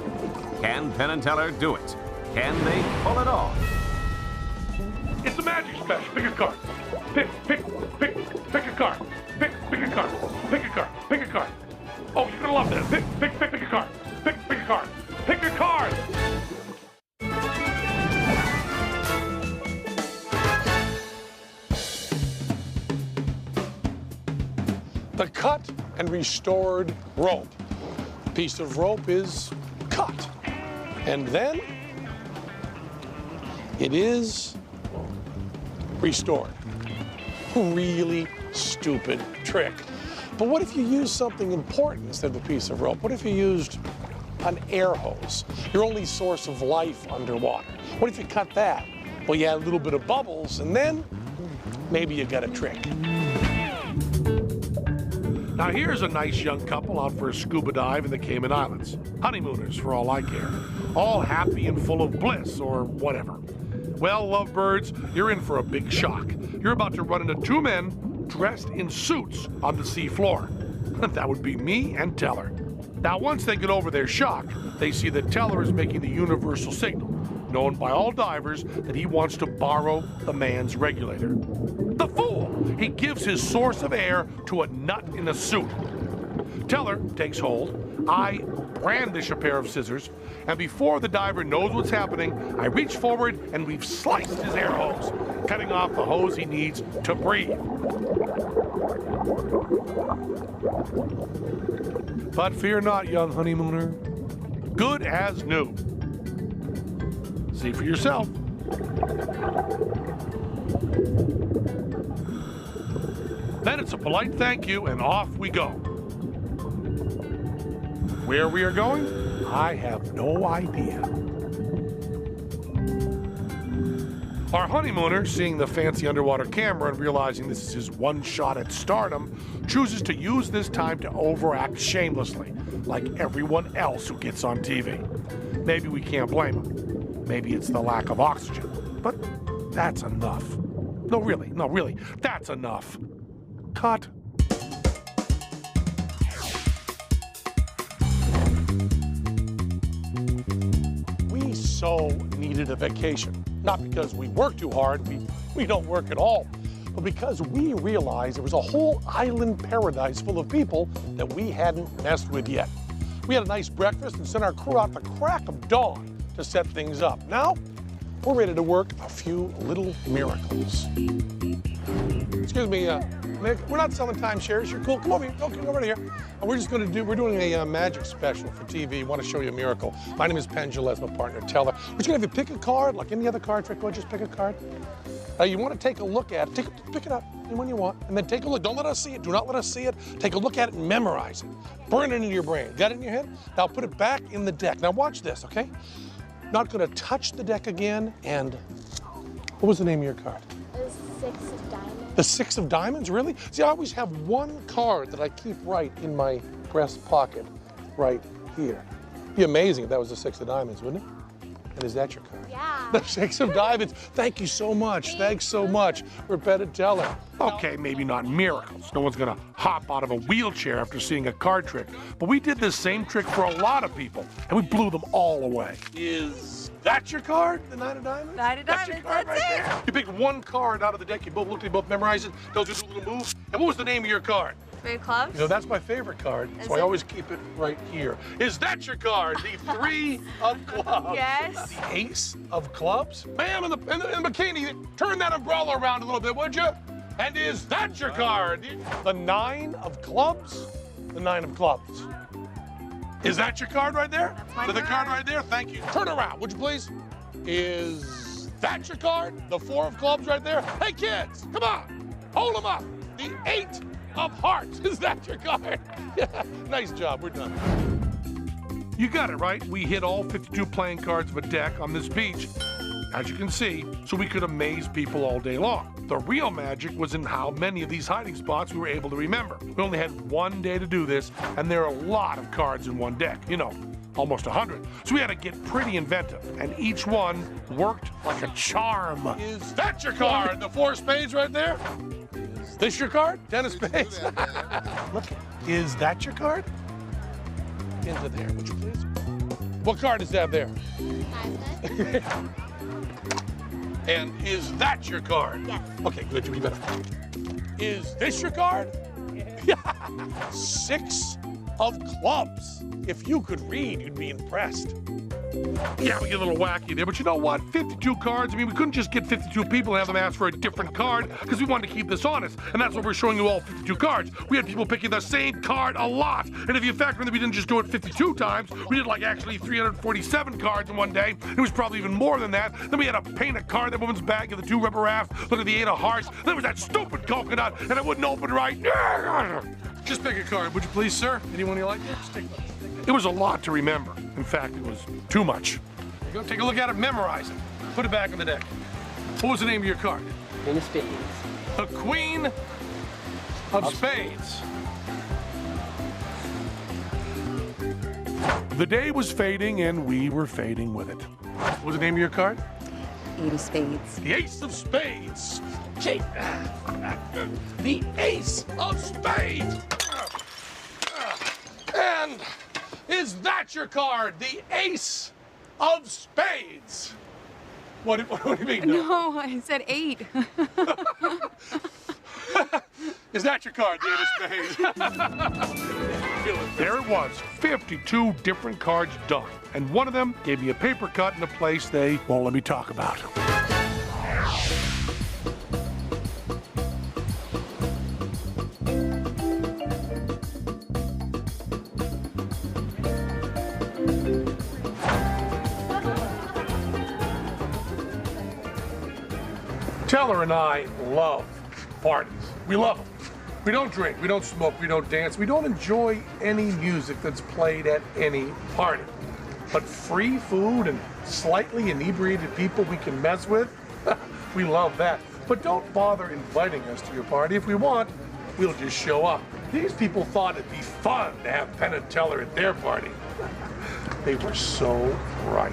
Can Penn and Teller do it? Can they pull it off? It's a magic special. Pick a card. Pick a card. Pick a card. Pick a card. Pick a card. Oh, you're gonna love this. Pick a card. Pick a card. Pick a card. The cut and restored rope. A piece of rope is cut. And then it is restored. Really stupid trick. But what if you used something important instead of a piece of rope? What if you used an air hose, your only source of life underwater? What if you cut that? Well, you add a little bit of bubbles, and then maybe you got a trick. Now here's a nice young couple out for a scuba dive in the Cayman Islands. Honeymooners, for all I care. All happy and full of bliss, or whatever. Well, lovebirds, you're in for a big shock. You're about to run into two men dressed in suits on the sea floor. That would be me and Teller. Now, once they get over their shock, they see that Teller is making the universal signal, known by all divers that he wants to borrow the man's regulator. The fool! He gives his source of air to a nut in a suit. Teller takes hold. I brandish a pair of scissors, and before the diver knows what's happening, I reach forward and we've sliced his air hose, cutting off the hose he needs to breathe. But fear not, young honeymooner. Good as new. See for yourself. Then it's a polite thank you, and off we go. Where we are going, I have no idea. Our honeymooner, seeing the fancy underwater camera and realizing this is his one shot at stardom, chooses to use this time to overact shamelessly, like everyone else who gets on TV. Maybe we can't blame him. Maybe it's the lack of oxygen. But that's enough. No, really, that's enough. Cut. We so needed a vacation. Not because we work too hard, we don't work at all, but because we realized there was a whole island paradise full of people that we hadn't messed with yet. We had a nice breakfast and sent our crew out the crack of dawn to set things up. Now, we're ready to work a few little miracles. Excuse me, Nick, we're not selling timeshares. You're cool. Come over here. Come over here. And we're doing a magic special for TV. Want to show you a miracle. My name is Penn, my partner, Teller. We're just going to have you pick a card, like any other card trick. Just pick a card. You want to take a look at it. Pick it up, anyone you want, and then take a look. Don't let us see it. Do not let us see it. Take a look at it and memorize it. Burn it into your brain. Got it in your head? Now put it back in the deck. Now watch this, okay? Not going to touch the deck again. And what was the name of your card? The 6 of diamonds. The 6 of diamonds, really? See, I always have one card that I keep right in my breast pocket, right here. It'd be amazing if that was the 6 of diamonds, wouldn't it? And is that your card? Yeah. The 6 of diamonds. Thank you so much. Thanks so much. Rebecca Teller. Okay, maybe not miracles. No one's gonna hop out of a wheelchair after seeing a card trick. But we did this same trick for a lot of people, and we blew them all away. Is that your card? The 9 of diamonds? 9 of That's diamonds, your card that's right it. there. You picked one card out of the deck. You both looked at it, both memorized it. Those are the little moves. And what was the name of your card? 3 of clubs. You know, that's my favorite card, so I always keep it right here. Is that your card? The 3 of clubs. Yes. The ace of clubs? Ma'am, in the bikini, turn that umbrella around a little bit, would you? And is that your card? The 9 of clubs? The 9 of clubs. Is that your card right there? That's my The card. card right there? Thank you. Turn around, would you please? Is that your card? The 4 of clubs right there? Hey, kids, come on. Hold them up. The 8 of hearts. Is that your card? Yeah, nice job. We're done. You got it, right? We hit all 52 playing cards of a deck on this beach, as you can see, so we could amaze people all day long. The real magic was in how many of these hiding spots we were able to remember. We only had one day to do this, and there are a lot of cards in one deck. You know, almost 100. So we had to get pretty inventive, and each one worked like a charm. Is that your card? The 4 of spades right there? Is this your card? 10 of spades? Look, is that your card? Into there, would you please? What card is that there? And is that your card? Yes. Okay, good, you be better. Is this your card? Yeah. 6 of clubs. If you could read, you'd be impressed. Yeah, we get a little wacky there, but you know what? 52 cards. I mean, we couldn't just get 52 people and have them ask for a different card because we wanted to keep this honest. And that's why we're showing you all 52 cards. We had people picking the same card a lot. And if you factor in that we didn't just do it 52 times, we did like actually 347 cards in one day. It was probably even more than that. Then we had to paint a card, that woman's bag, the 2 rubber rafts, look at the 8 of hearts. Then there was that stupid coconut, and it wouldn't open right. Just pick a card, would you please, sir? Anyone you like? Just take one. It was a lot to remember. In fact, it was too much. Go take a look at it, memorize it. Put it back in the deck. What was the name of your card? Queen of Spades. The Queen of Spades. The day was fading, and we were fading with it. What was the name of your card? 8 of Spades. The Ace of Spades. Gee. The Ace of Spades. And is that your card? The Ace of Spades. What do you mean? No, I said 8. Is that your card, the Ace of Spades? There it was, 52 different cards done. And one of them gave me a paper cut in a place they won't let me talk about. Teller and I love parties. We love them. We don't drink, we don't smoke, we don't dance, we don't enjoy any music that's played at any party. But free food and slightly inebriated people we can mess with, we love that. But don't bother inviting us to your party. If we want, we'll just show up. These people thought it'd be fun to have Penn and Teller at their party. They were so right.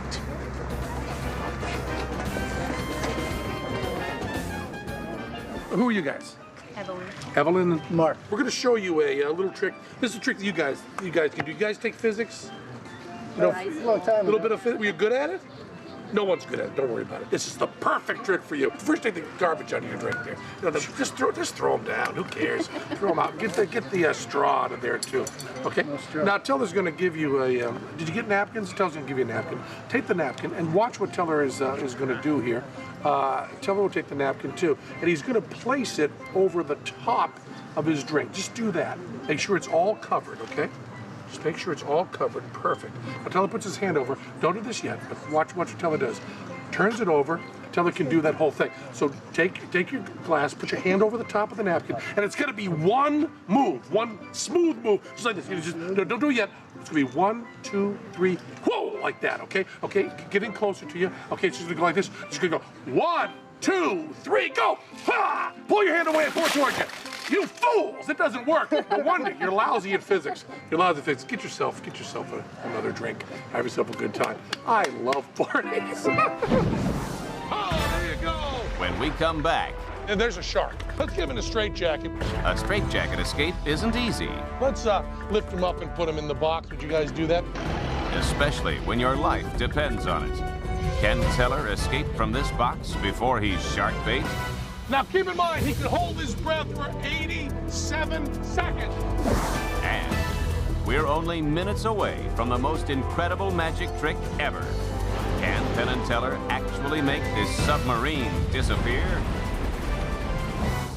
Who are you guys? Evelyn. Evelyn and Mark. We're going to show you a little trick. This is a trick that you guys can do. You guys take physics? You know, a little bit of physics. Were you good at it? No one's good at it. Don't worry about it. This is the perfect trick for you. First, take the garbage out of your drink there. You know, just throw them down. Who cares? Throw them out. Get the straw out of there too. Okay. Now Teller's going to give you a. Did you get napkins? Teller's going to give you a napkin. Take the napkin and watch what Teller is going to do here. Teller will take the napkin too, and he's going to place it over the top of his drink. Just do that. Make sure it's all covered. Okay. Just make sure it's all covered. Perfect. Now Teller puts his hand over. Don't do this yet, but watch what Teller does. Turns it over. Teller can do that whole thing. So take your glass, put your hand over the top of the napkin, and it's going to be one move, one smooth move, just like this. You just, don't do it yet. It's going to be 1, 2, 3, whoa, like that. Okay. Okay. Getting closer to you. Okay. It's just going to go like this. It's going to go 1, 2, 3, go. Ha! Pull your hand away and pull it towards you. You fools! It doesn't work. No wonder you're lousy at physics. You're lousy at physics. Get yourself another drink. Have yourself a good time. I love parties. Oh, there you go. When we come back. And there's a shark. Let's give him a straitjacket. A straitjacket escape isn't easy. Let's lift him up and put him in the box. Would you guys do that? Especially when your life depends on it. Can Teller escape from this box before he's shark bait? Now keep in mind, he can hold his breath for 87 seconds. And we're only minutes away from the most incredible magic trick ever. Can Penn and Teller actually make this submarine disappear?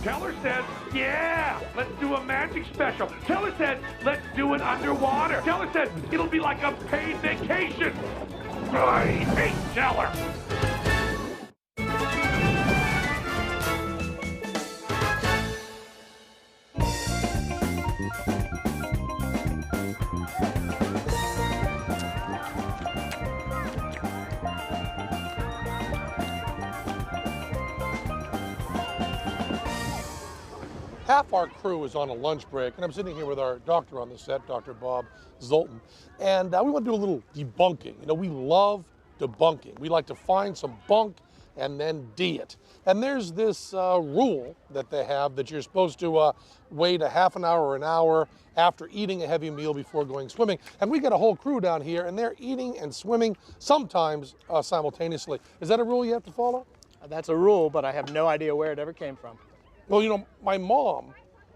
Teller said, yeah, let's do a magic special. Teller said, let's do it underwater. Teller said, it'll be like a paid vacation. I hate Teller. Half our crew is on a lunch break, and I'm sitting here with our doctor on the set, Dr. Bob Zoltan, and we want to do a little debunking. You know, we love debunking. We like to find some bunk and then D it. And there's this rule that they have that you're supposed to wait a half an hour or an hour after eating a heavy meal before going swimming. And we got a whole crew down here, and they're eating and swimming sometimes simultaneously. Is that a rule you have to follow? That's a rule, but I have no idea where it ever came from. Well, you know, my mom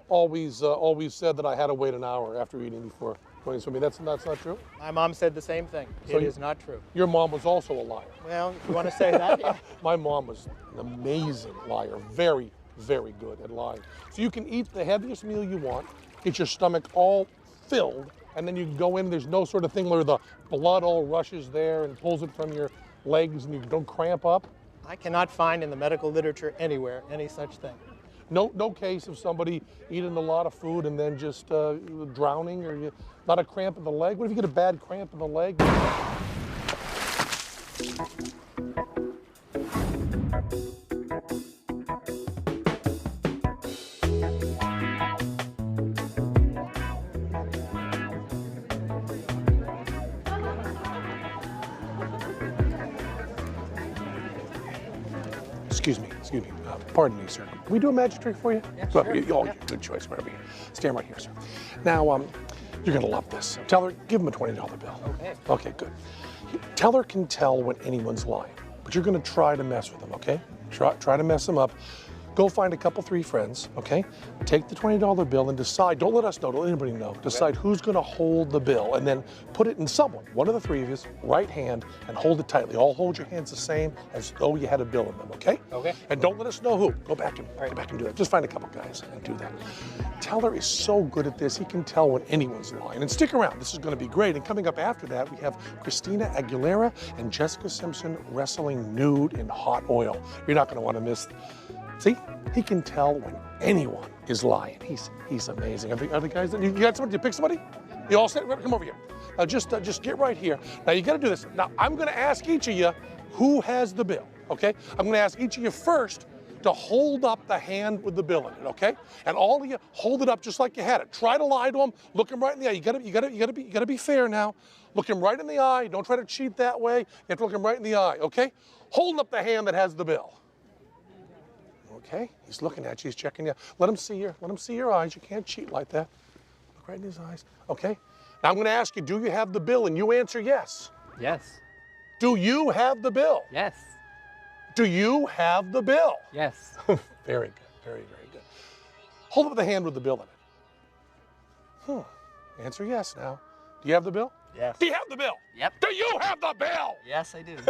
always said that I had to wait an hour after eating before going swimming. That's not true? My mom said the same thing. So it is not true. Your mom was also a liar. Well, you want to say that? Yeah. My mom was an amazing liar. Very, very good at lying. So you can eat the heaviest meal you want, get your stomach all filled, and then you can go in. There's no sort of thing where the blood all rushes there and pulls it from your legs and you don't cramp up. I cannot find in the medical literature anywhere any such thing. No case of somebody eating a lot of food and then just drowning or not a cramp in the leg. What if you get a bad cramp in the leg? Excuse me. Pardon me, sir. Can we do a magic trick for you? Yeah, sure. Oh, good choice. Right over here. Stand right here, sir. Now, you're going to love this. Teller, give him a $20 bill. Okay. Okay, good. Teller can tell when anyone's lying, but you're going to try to mess with him, okay? Try to mess him up. Go find a couple, 3 friends, okay? Take the $20 bill and decide, don't let us know, don't let anybody know. Decide who's gonna hold the bill and then put it in someone, one of the 3 of you, right hand, and hold it tightly. All hold your hands the same as though you had a bill in them, okay? Okay. And don't let us know who. Go back and do that. Just find a couple guys and do that. Teller is so good at this, he can tell when anyone's lying. And stick around, this is gonna be great. And coming up after that, we have Christina Aguilera and Jessica Simpson wrestling nude in hot oil. You're not gonna wanna miss See, he can tell when anyone is lying. He's amazing. Are the guys, you got somebody, you pick somebody? You all set? Come over here. Now just get right here. Now you gotta do this. Now I'm gonna ask each of you who has the bill, okay? I'm gonna ask each of you first to hold up the hand with the bill in it, okay? And all of you hold it up just like you had it. Try to lie to him. Look him right in the eye. You gotta be fair now. Look him right in the eye. Don't try to cheat that way. You have to look him right in the eye, okay? Hold up the hand that has the bill. Okay, he's looking at you. He's checking you. Let him see your eyes. You can't cheat like that. Look right in his eyes. Okay. Now I'm going to ask you, do you have the bill? And you answer yes. Yes. Do you have the bill? Yes. Do you have the bill? Yes. Very good. Very, very good. Hold up the hand with the bill in it. Answer yes now. Do you have the bill? Yes. Do you have the bill? Yep. Do you have the bill? Yes, I do. You do,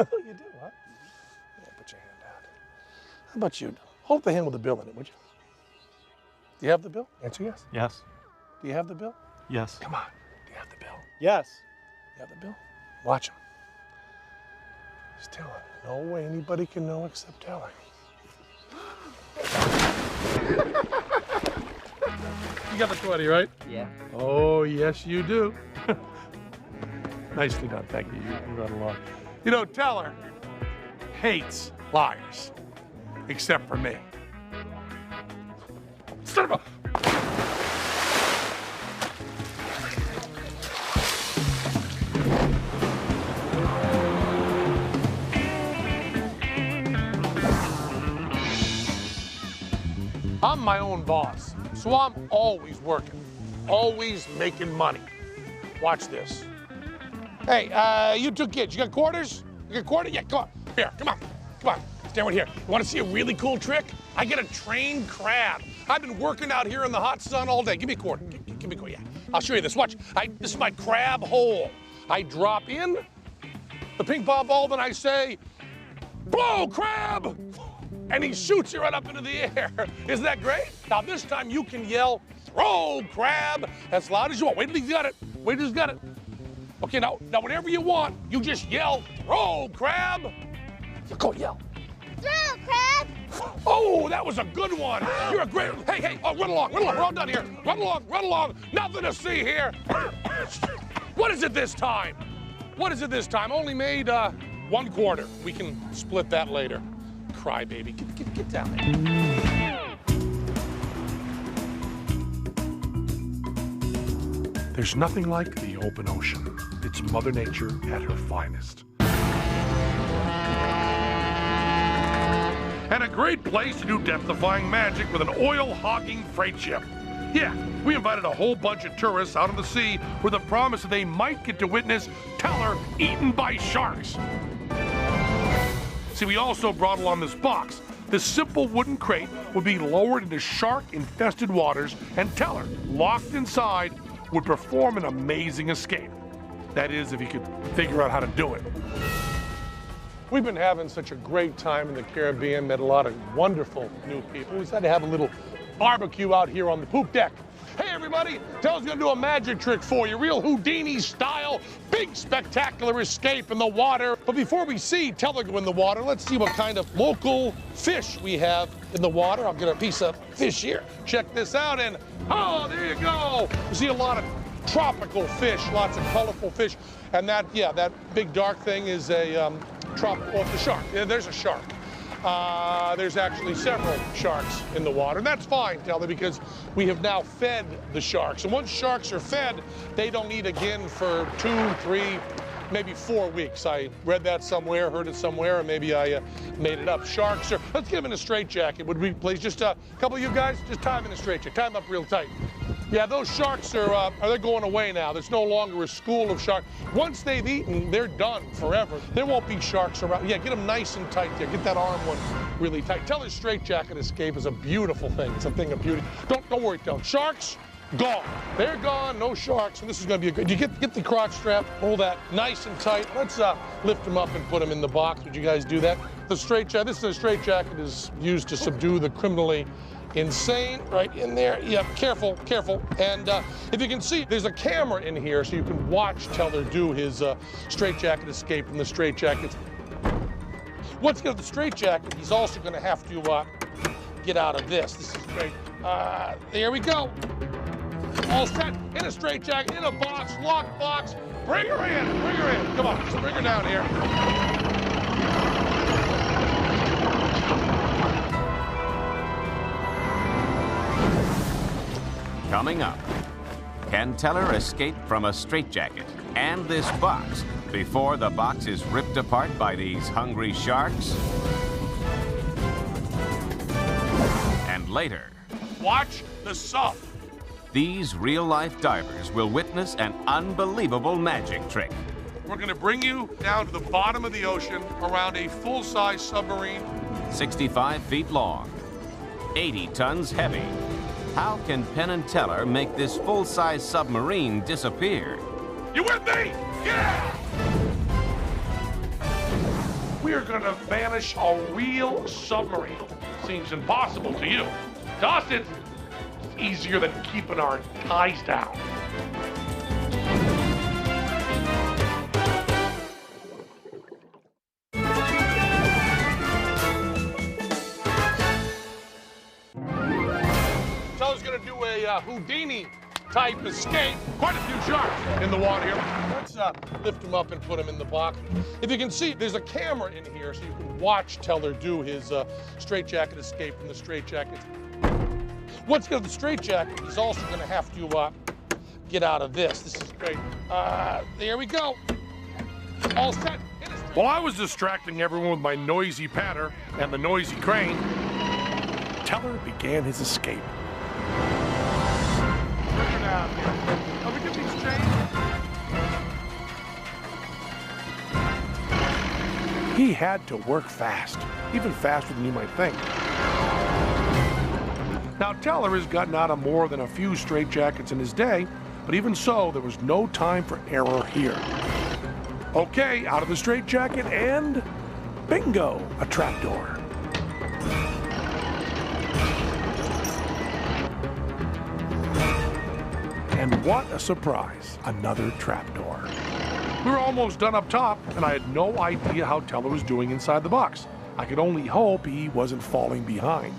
huh? Yeah, put your hand out. How about you? Hold up the hand with the bill in it, would you? Do you have the bill? Answer yes. Yes. Do you have the bill? Yes. Come on. Do you have the bill? Yes. You have the bill? Watch him. He's telling. No way anybody can know except telling. You got the 20, right? Yeah. Oh, yes, you do. Nicely done. Thank you. You got along. You know, Teller hates liars, except for me. Son of a... I'm my own boss, so I'm always working, always making money. Watch this. Hey, you two kids, you got quarters? You got quarters? Yeah, come on. Here, come on. Come on. Stand right here. You want to see a really cool trick? I get a trained crab. I've been working out here in the hot sun all day. Give me a quarter. Give me a quarter. Yeah. I'll show you this. Watch. This is my crab hole. I drop in the ping pong ball, then I say, blow, crab! And he shoots you right up into the air. Isn't that great? Now this time you can yell, throw, crab, as loud as you want. Wait till he's got it. Wait till he's got it. Okay, now whenever you want, you just yell, throw, crab. Go yell. Throw, crab. Oh, that was a good one. You're a great, hey, oh, run along. We're all done here. Run along. Nothing to see here. What is it this time? What is it this time? Only made 1 quarter. We can split that later. Cry, baby. Get down there. There's nothing like the open ocean. It's Mother Nature at her finest. And a great place to do death-defying magic with an oil-hogging freight ship. Yeah, we invited a whole bunch of tourists out on the sea with the promise that they might get to witness Teller eaten by sharks. See, we also brought along this box. This simple wooden crate would be lowered into shark-infested waters, and Teller, locked inside, would perform an amazing escape. That is, if he could figure out how to do it. We've been having such a great time in the Caribbean, met a lot of wonderful new people. We decided to have a little barbecue out here on the poop deck. Hey everybody, Teller's gonna do a magic trick for you, real Houdini style, big spectacular escape in the water. But before we see Teller go in the water, let's see what kind of local fish we have in the water. I'll get a piece of fish here. Check this out, and oh, there you go. You see a lot of tropical fish, lots of colorful fish. And that big dark thing is a tropical, it's a shark. Yeah, there's a shark. There's actually several sharks in the water, and that's fine, Teller, because we have now fed the sharks. And once sharks are fed, they don't eat again for 2, 3, maybe 4 weeks. I read that somewhere, heard it somewhere, or maybe I made it up. Sharks are, let's get them in a straitjacket, would we please? Just a couple of you guys, just tie them in a straitjacket, tie them up real tight. Yeah, those sharks are they're going away now. There's no longer a school of sharks. Once they've eaten, they're done forever. There won't be sharks around. Yeah, get them nice and tight there. Get that arm one really tight. Teller's straitjacket escape is a beautiful thing. It's a thing of beauty. Don't worry, Teller. Sharks, gone. They're gone, no sharks, and this is gonna be a good, you get the crotch strap, hold that nice and tight. Let's lift them up and put them in the box. Would you guys do that? The straitjacket, this is a straitjacket is used to subdue the criminally insane, right in there. Yeah, careful. And if you can see, there's a camera in here so you can watch Teller do his straitjacket escape from the straitjacket. Once you get the straitjacket, he's also gonna have to get out of this. This is great. There we go. All set, in a straitjacket, in a box, locked box. Bring her in, bring her in. Come on, just bring her down here. Coming up, can Teller escape from a straitjacket and this box before the box is ripped apart by these hungry sharks? And later, watch the sub. These real-life divers will witness an unbelievable magic trick. We're going to bring you down to the bottom of the ocean around a full-size submarine. 65 feet long, 80 tons heavy. How can Penn and Teller make this full-size submarine disappear? You with me? Yeah! We are going to vanish a real submarine. Seems impossible to you. To us, it's easier than keeping our ties down. Teller's gonna do a Houdini type escape. Quite a few sharks in the water here. Let's lift him up and put him in the box. If you can see, there's a camera in here so you can watch Teller do his straitjacket escape from the straitjacket. Once you get the straitjacket, he's also going to have to get out of this. This is great. There we go. All set. While I was distracting everyone with my noisy patter and the noisy crane, Teller began his escape. Bring her down here. Let me get these chains. He had to work fast, even faster than you might think. Now, Teller has gotten out of more than a few straitjackets in his day, but even so, there was no time for error here. Okay, out of the straitjacket, and bingo, a trapdoor. And what a surprise, another trapdoor. We were almost done up top, and I had no idea how Teller was doing inside the box. I could only hope he wasn't falling behind.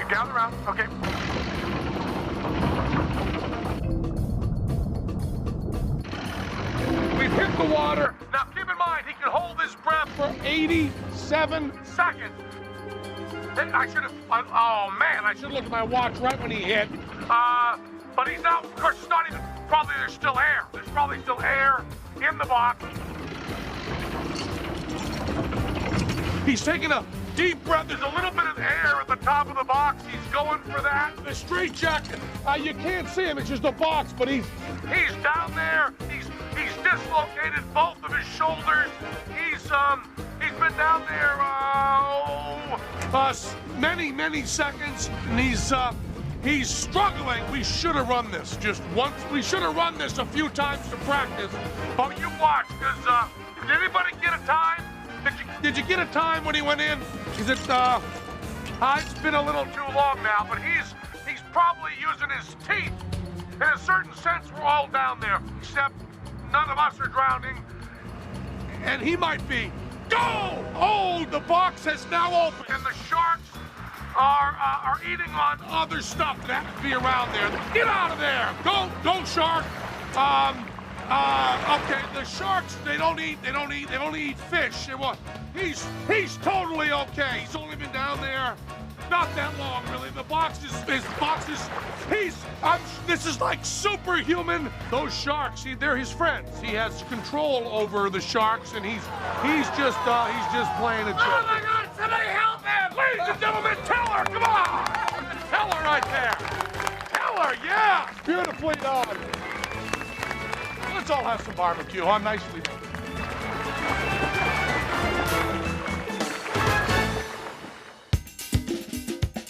Gather around. Okay. We've hit the water. Now keep in mind, he can hold his breath for 87 seconds. I should have, oh man, I should have looked at my watch right when he hit. But he's now, of course, it's not even, probably there's still air. There's probably still air in the box. He's taking a deep breath. There's a little bit of air at the top of the box. He's going for that. The straitjacket. You can't see him. It's just a box, but he's down there. He's dislocated both of his shoulders. He's been down there many seconds, and he's struggling. We should have run this just once. We should have run this a few times to practice. But you watch, because did anybody get a time? Did you get a time when he went in? Is it, it's been a little too long now, but he's probably using his teeth. In a certain sense, we're all down there, except none of us are drowning. And he might be. Go! Oh, the box has now opened, and the sharks are eating on other stuff that could be around there. Get out of there! Go, shark! Okay, the sharks, they only eat fish. He's totally okay. He's only been down there not that long, really. The box is this is like superhuman. Those sharks, they're his friends. He has control over the sharks, and he's just playing a joke. Oh my God! Somebody help him! Ladies and gentlemen, Teller, come on! Teller right there. Teller, yeah, beautifully done. Let's all have some barbecue, huh? Nicely done.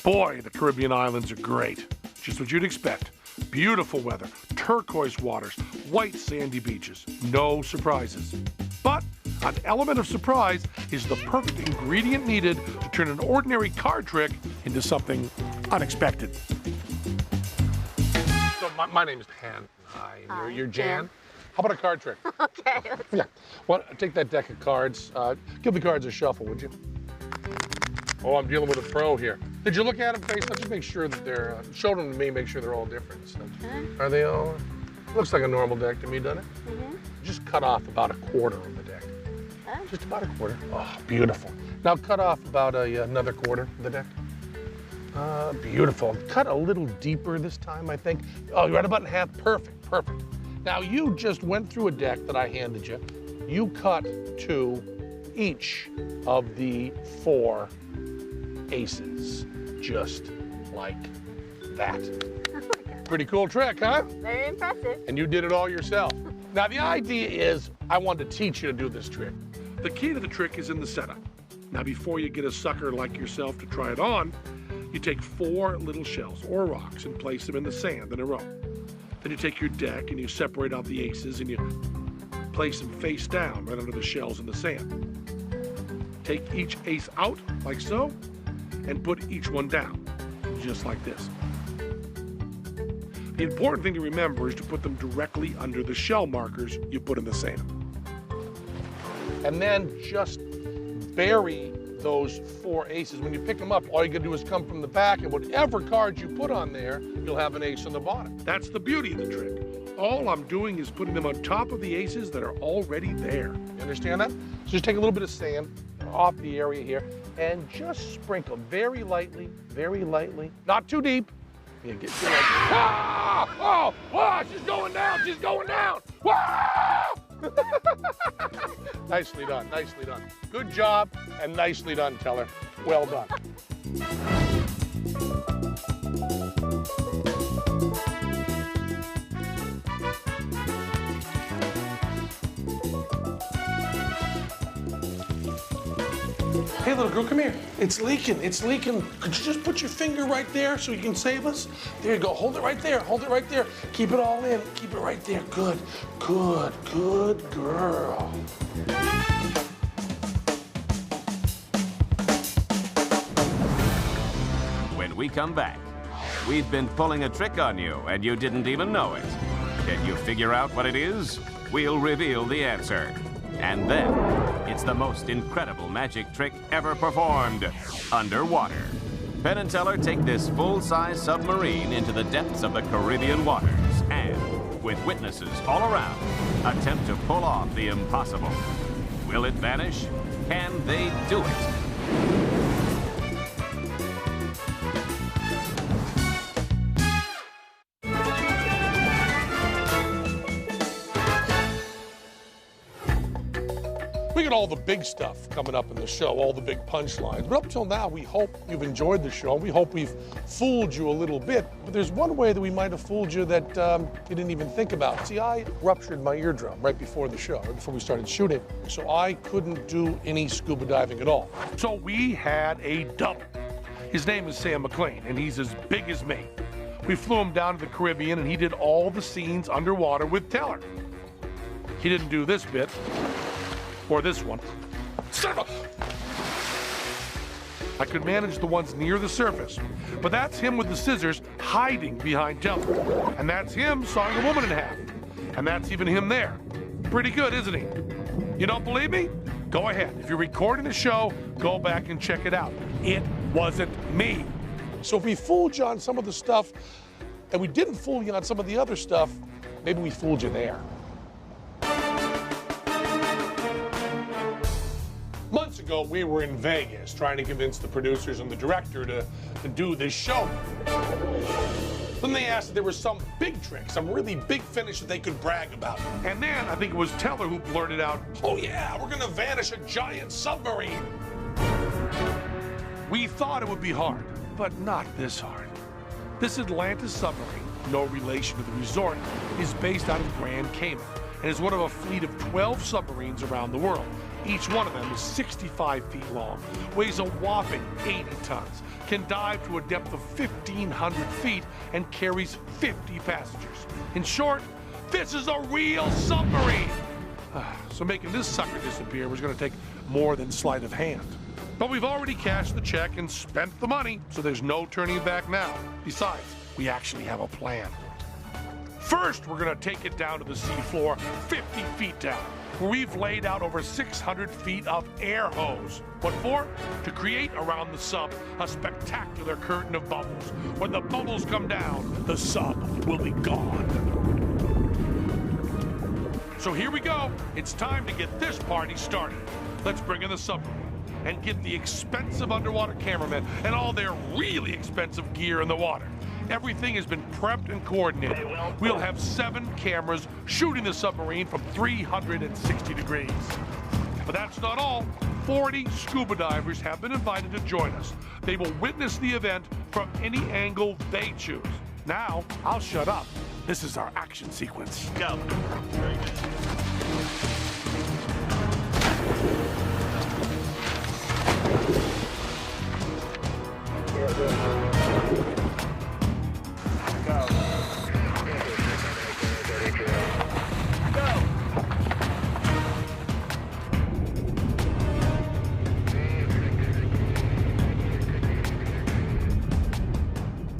Boy, the Caribbean islands are great. Just what you'd expect. Beautiful weather, turquoise waters, white sandy beaches. No surprises. But an element of surprise is the perfect ingredient needed to turn an ordinary card trick into something unexpected. So my name is Penn. Hi, you're Jan. How about a card trick? Okay. Yeah. Well, take that deck of cards. Give the cards a shuffle, would you? Oh, I'm dealing with a pro here. Did you look at them face? Let's just make sure that they're, show them to me, make sure they're all different. So, are they all? Looks like a normal deck to me, doesn't it? Mm-hmm. Just cut off about a quarter of the deck. Just about a quarter. Oh, beautiful. Now cut off about another quarter of the deck. Beautiful. Cut a little deeper this time, I think. Oh, you're right about in half. Perfect, perfect. Now you just went through a deck that I handed you. You cut to each of the 4 aces, just like that. Pretty cool trick, huh? Very impressive. And you did it all yourself. Now the idea is, I wanted to teach you to do this trick. The key to the trick is in the setup. Now before you get a sucker like yourself to try it on, you take 4 little shells or rocks and place them in the sand in a row. Then you take your deck and you separate out the aces and you place them face down right under the shells in the sand. Take each ace out like so and put each one down, just like this. The important thing to remember is to put them directly under the shell markers you put in the sand. And then just bury those 4 aces. When you pick them up, all you gotta do is come from the back, and whatever cards you put on there, you'll have an ace on the bottom. That's the beauty of the trick. All I'm doing is putting them on top of the aces that are already there. You understand that? So just take a little bit of sand off the area here, and just sprinkle very lightly, not too deep. You get like, ah! Oh, she's going down, she's going down! Wow! Nicely done, nicely done. Good job, and nicely done, Teller. Well done. Hey, little girl, come here. It's leaking, it's leaking. Could you just put your finger right there so you can save us? There you go, hold it right there, hold it right there. Keep it all in, keep it right there. Good, good, good girl. When we come back, we've been pulling a trick on you and you didn't even know it. Can you figure out what it is? We'll reveal the answer. And then, it's the most incredible magic trick ever performed, underwater. Penn and Teller take this full-size submarine into the depths of the Caribbean waters and, with witnesses all around, attempt to pull off the impossible. Will it vanish? Can they do it? We got all the big stuff coming up in the show, all the big punchlines. But up till now, we hope you've enjoyed the show. We hope we've fooled you a little bit. But there's one way that we might have fooled you that you didn't even think about. See, I ruptured my eardrum right before the show, right before we started shooting. So I couldn't do any scuba diving at all. So we had a double. His name is Sam McLean, and he's as big as me. We flew him down to the Caribbean, and he did all the scenes underwater with Teller. He didn't do this bit. Or this one. I could manage the ones near the surface, but that's him with the scissors hiding behind Teller. And that's him sawing a woman in half. And that's even him there. Pretty good, isn't he? You don't believe me? Go ahead. If you're recording the show, go back and check it out. It wasn't me. So if we fooled you on some of the stuff, and we didn't fool you on some of the other stuff, maybe we fooled you there. Months ago, ago, we were in Vegas trying to convince the producers and the director to do this show. Then they asked if there was some big trick, some really big finish that they could brag about. And then I think it was Teller who blurted out, "Oh yeah, we're gonna vanish a giant submarine." we thought it would be hard, but not this hard. This Atlantis submarine, no relation to the resort, is based out of Grand Cayman and is one of a fleet of 12 submarines around the world. Each one of them is 65 feet long, weighs a whopping 80 tons, can dive to a depth of 1,500 feet, and carries 50 passengers. In short, this is a real submarine. So making this sucker disappear was going to take more than sleight of hand. But we've already cashed the check and spent the money, so there's no turning back now. Besides, we actually have a plan. First, we're going to take it down to the seafloor, 50 feet down, where we've laid out over 600 feet of air hose. What for? To create around the sub a spectacular curtain of bubbles. When the bubbles come down, the sub will be gone. So here we go. It's time to get this party started. Let's bring in the submarine and get the expensive underwater cameramen and all their really expensive gear in the water. Everything has been prepped and coordinated. We'll have 7 cameras shooting the submarine from 360 degrees. But that's not all. 40 scuba divers have been invited to join us. They will witness the event from any angle they choose. Now, I'll shut up. This is our action sequence. Go. Very good.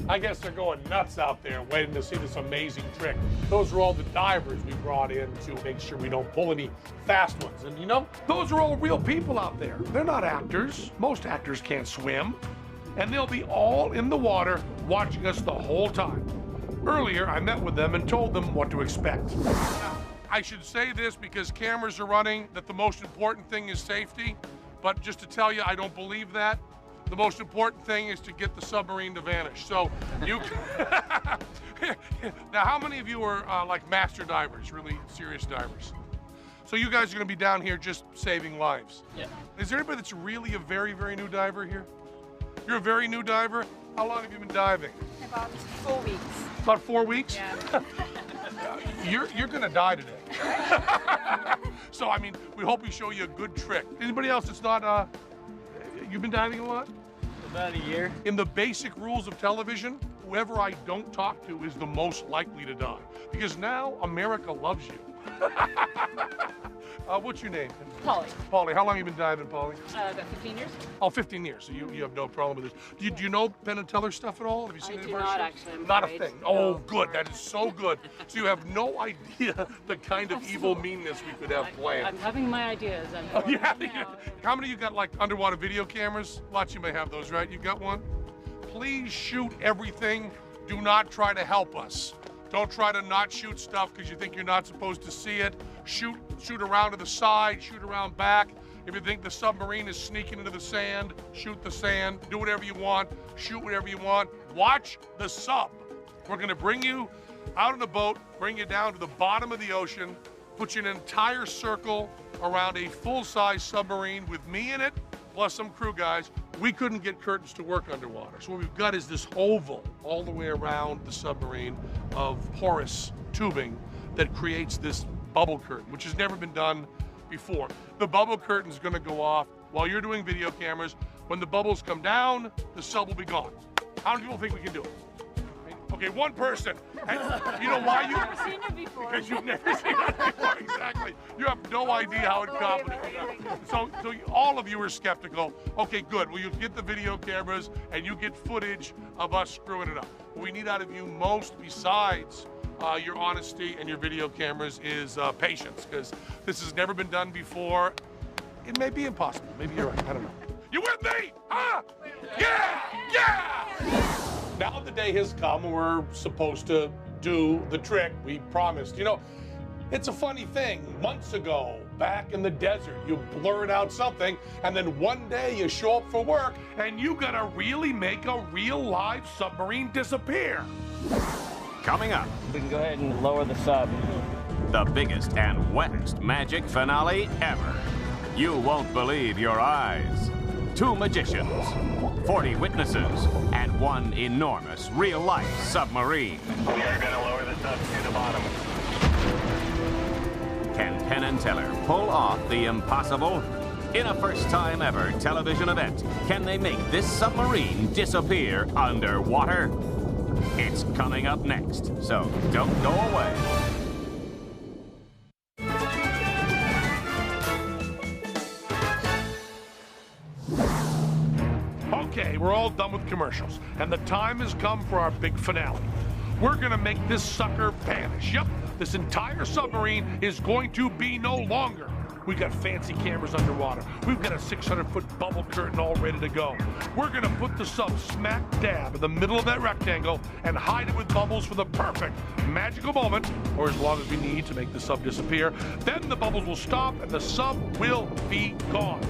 I guess they're going nuts out there waiting to see this amazing trick. Those are all the divers we brought in to make sure we don't pull any fast ones. And you know, those are all real people out there. They're not actors. Most actors can't swim. And they'll be all in the water watching us the whole time. Earlier, I met with them and told them what to expect. I should say this because cameras are running, that the most important thing is safety. But just to tell you, I don't believe that. The most important thing is to get the submarine to vanish. So you now, how many of you are like master divers, really serious divers? So you guys are gonna be down here just saving lives. Yeah. Is there anybody that's really a very, very new diver here? You're a very new diver? How long have you been diving? About 4 weeks. About 4 weeks? Yeah. You're gonna die today. So I mean, we hope we show you a good trick. Anybody else that's not, you've been diving a lot? About a year. In the basic rules of television, whoever I don't talk to is the most likely to die. Because now America loves you. What's your name? Polly. Polly, how long have you been diving, Polly? About 15 years. Oh, 15 years, so you have no problem with this. Do you know Penn and Teller stuff at all? Have you seen any of our shows? Actually, I'm Not afraid. a thing. Oh, good, that is so good. So you have no idea the kind of evil meanness we could have planned. I'm having my ideas. Oh, yeah. How many of you got like underwater video cameras? Lots of you may have those, right? You got one? Please shoot everything. Do not try to help us. Don't try to not shoot stuff because you think you're not supposed to see it. Shoot around to the side, shoot around back. If you think the submarine is sneaking into the sand, shoot the sand. Do whatever you want, shoot whatever you want. Watch the sub. We're gonna bring you out in a boat, bring you down to the bottom of the ocean, put you in an entire circle around a full-size submarine with me in it, plus some crew guys. We couldn't get curtains to work underwater. So what we've got is this oval all the way around the submarine of porous tubing that creates this bubble curtain, which has never been done before. The bubble curtain is gonna go off while you're doing video cameras. When the bubbles come down, the sub will be gone. How many people think we can do it? Okay, one person. And you know why you? I've never seen it before. Because you've never seen it before, exactly. You have no idea how incompetent we are. So all of you are skeptical. Okay, good. Well, you get the video cameras and you get footage of us screwing it up. What we need out of you most, besides your honesty and your video cameras, is patience, because this has never been done before. It may be impossible. Maybe you're right. I don't know. You with me? Huh? Yeah! Yeah! Now the day has come when we're supposed to do the trick we promised. You know, it's a funny thing. Months ago, back in the desert. You blurt out something, and then one day you show up for work, and you gotta really make a real live submarine disappear. Coming up, we can go ahead and lower the sub. The biggest and wettest magic finale ever. You won't believe your eyes. 2 magicians, 40 witnesses, and 1 enormous real-life submarine. We are going to lower the sub to the bottom. Can Penn and Teller pull off the impossible? In a first-time ever television event, can they make this submarine disappear underwater? It's coming up next, so don't go away. Okay, we're all done with commercials, and the time has come for our big finale. We're gonna make this sucker vanish. Yep, this entire submarine is going to be no longer. We got fancy cameras underwater. We've got a 600-foot bubble curtain all ready to go. We're gonna put the sub smack dab in the middle of that rectangle and hide it with bubbles for the perfect magical moment, or as long as we need to make the sub disappear. Then the bubbles will stop and the sub will be gone.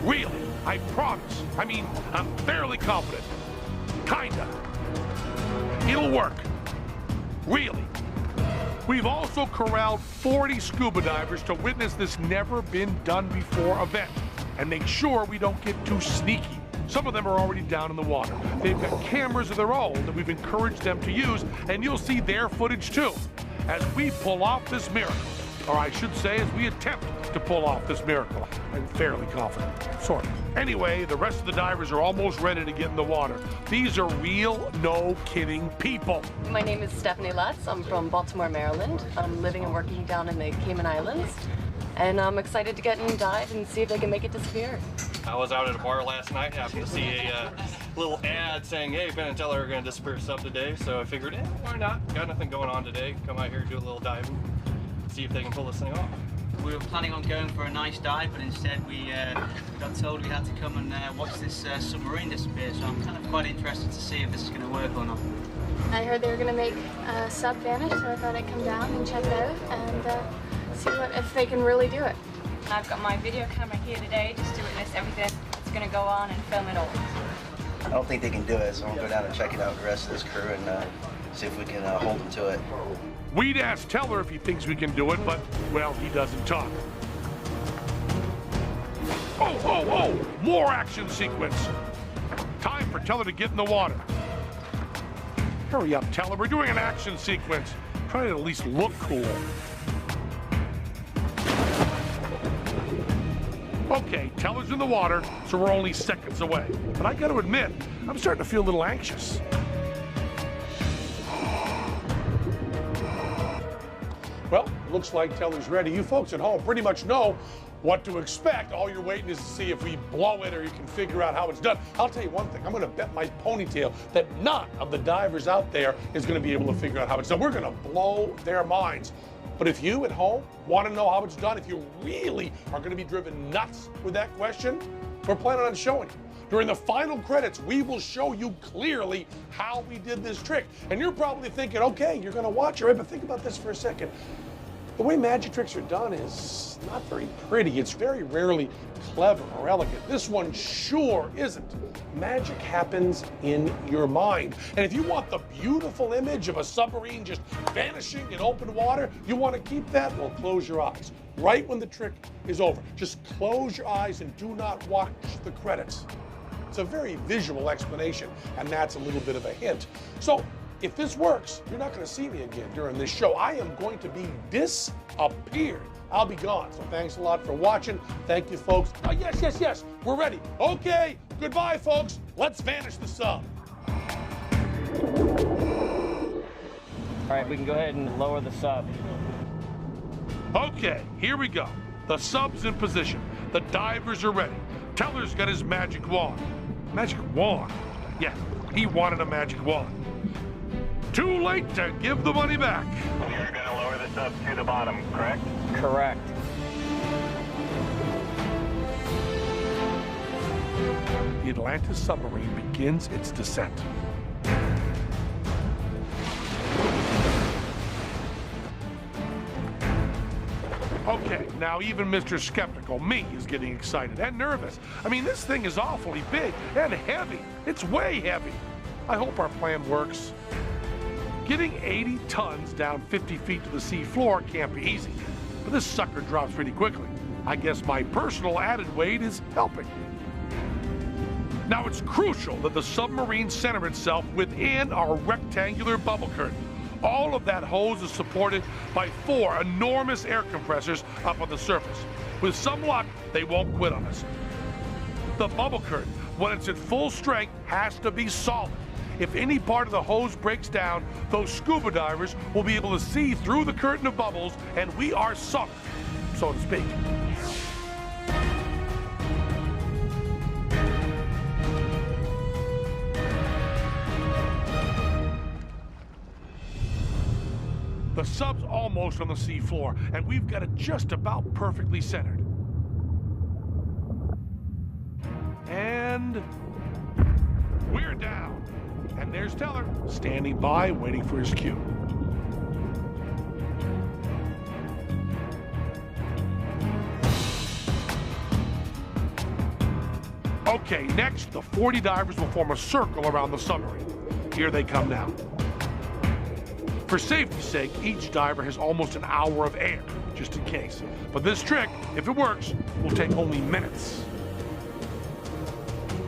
Really, I promise. I mean, I'm fairly confident. Kinda. It'll work. Really. We've also corralled 40 scuba divers to witness this never-been-done-before event and make sure we don't get too sneaky. Some of them are already down in the water. They've got cameras of their own that we've encouraged them to use, and you'll see their footage too as we pull off this miracle. Or I should say, as we attempt to pull off this miracle. I'm fairly confident, sort of. Anyway, the rest of the divers are almost ready to get in the water. These are real, no-kidding people. My name is Stephanie Lutz. I'm from Baltimore, Maryland. I'm living and working down in the Cayman Islands. And I'm excited to get in and dive and see if they can make it disappear. I was out at a bar last night, happened to see a little ad saying, hey, Penn and Teller are going to disappear sub today. So I figured, why not? Got nothing going on today. Come out here and do a little diving. See if they can pull this thing off. We were planning on going for a nice dive, but instead we got told we had to come and watch this submarine disappear, so I'm kind of quite interested to see if this is going to work or not. I heard they were going to make a sub vanish, so I thought I'd come down and check it out and see if they can really do it. I've got my video camera here today just to witness everything that's going to go on and film it all. I don't think they can do it, so I'm going to go down and check it out with the rest of this crew and see if we can hold them to it. We'd ask Teller if he thinks we can do it, but, well, he doesn't talk. Oh, more action sequence. Time for Teller to get in the water. Hurry up, Teller, we're doing an action sequence. Try to at least look cool. Okay, Teller's in the water, so we're only seconds away. But I gotta admit, I'm starting to feel a little anxious. Well, looks like Teller's ready. You folks at home pretty much know what to expect. All you're waiting is to see if we blow it or you can figure out how it's done. I'll tell you one thing. I'm going to bet my ponytail that none of the divers out there is going to be able to figure out how it's done. We're going to blow their minds. But if you at home want to know how it's done, if you really are going to be driven nuts with that question, we're planning on showing you. During the final credits, we will show you clearly how we did this trick. And you're probably thinking, okay, you're going to watch it, right? But think about this for a second. The way magic tricks are done is not very pretty. It's very rarely clever or elegant. This one sure isn't. Magic happens in your mind. And if you want the beautiful image of a submarine just vanishing in open water, you want to keep that? Well, close your eyes. Right when the trick is over. Just close your eyes and do not watch the credits. It's a very visual explanation, and that's a little bit of a hint. So, if this works, you're not going to see me again during this show. I am going to be disappeared. I'll be gone. So thanks a lot for watching. Thank you, folks. Oh, yes. We're ready. Okay. Goodbye, folks. Let's vanish the sub. All right, we can go ahead and lower the sub. Okay, here we go. The sub's in position. The divers are ready. Teller's got his magic wand. Magic wand? Yeah, he wanted a magic wand. Too late to give the money back. You're going to lower the sub to the bottom, correct? Correct. The Atlantis submarine begins its descent. Okay, now even Mr. Skeptical, me, is getting excited and nervous. I mean, this thing is awfully big and heavy. It's way heavy. I hope our plan works. Getting 80 tons down 50 feet to the sea floor can't be easy, but this sucker drops pretty quickly. I guess my personal added weight is helping. Now, it's crucial that the submarine center itself within our rectangular bubble curtain. All of that hose is supported by 4 enormous air compressors up on the surface. With some luck, they won't quit on us. The bubble curtain, when it's at full strength, has to be solid. If any part of the hose breaks down, those scuba divers will be able to see through the curtain of bubbles, and we are sunk, so to speak. The sub's almost on the sea floor, and we've got it just about perfectly centered. And we're down. And there's Teller, standing by, waiting for his cue. Okay, next, the 40 divers will form a circle around the submarine. Here they come now. For safety's sake, each diver has almost an hour of air, just in case. But this trick, if it works, will take only minutes.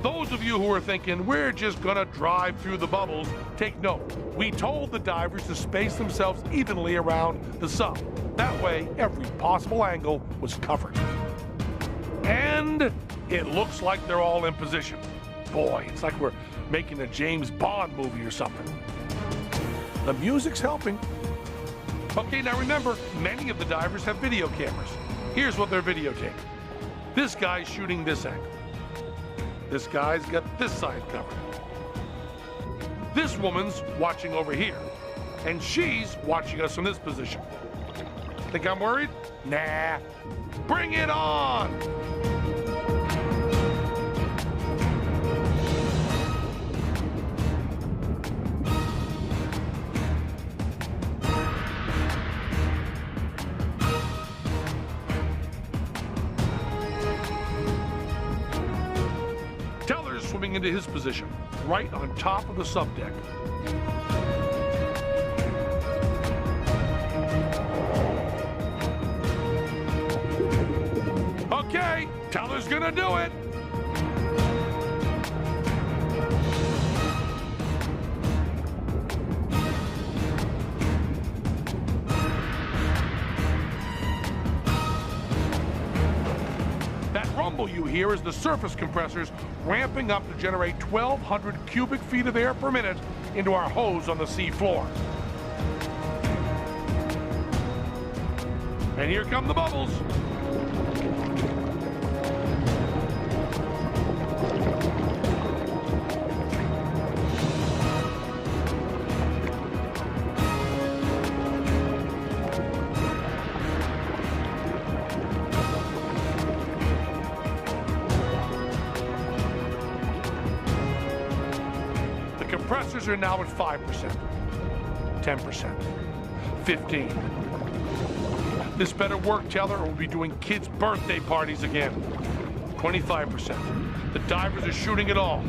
Those of you who are thinking, we're just gonna drive through the bubbles, take note. We told the divers to space themselves evenly around the sub. That way, every possible angle was covered. And it looks like they're all in position. Boy, it's like we're making a James Bond movie or something. The music's helping. Okay, now remember, many of the divers have video cameras. Here's what they're videotaping. This guy's shooting this angle. This guy's got this side covered. This woman's watching over here, and she's watching us from this position. Think I'm worried? Nah. Bring it on! Swimming into his position, right on top of the subdeck. Okay, Teller's gonna do it. You hear is the surface compressors ramping up to generate 1,200 cubic feet of air per minute into our hose on the sea floor. And here come the bubbles. Compressors are now at 5%, 10%, 15%. This better work, Teller, or we'll be doing kids' birthday parties again. 25%. The divers are shooting it all.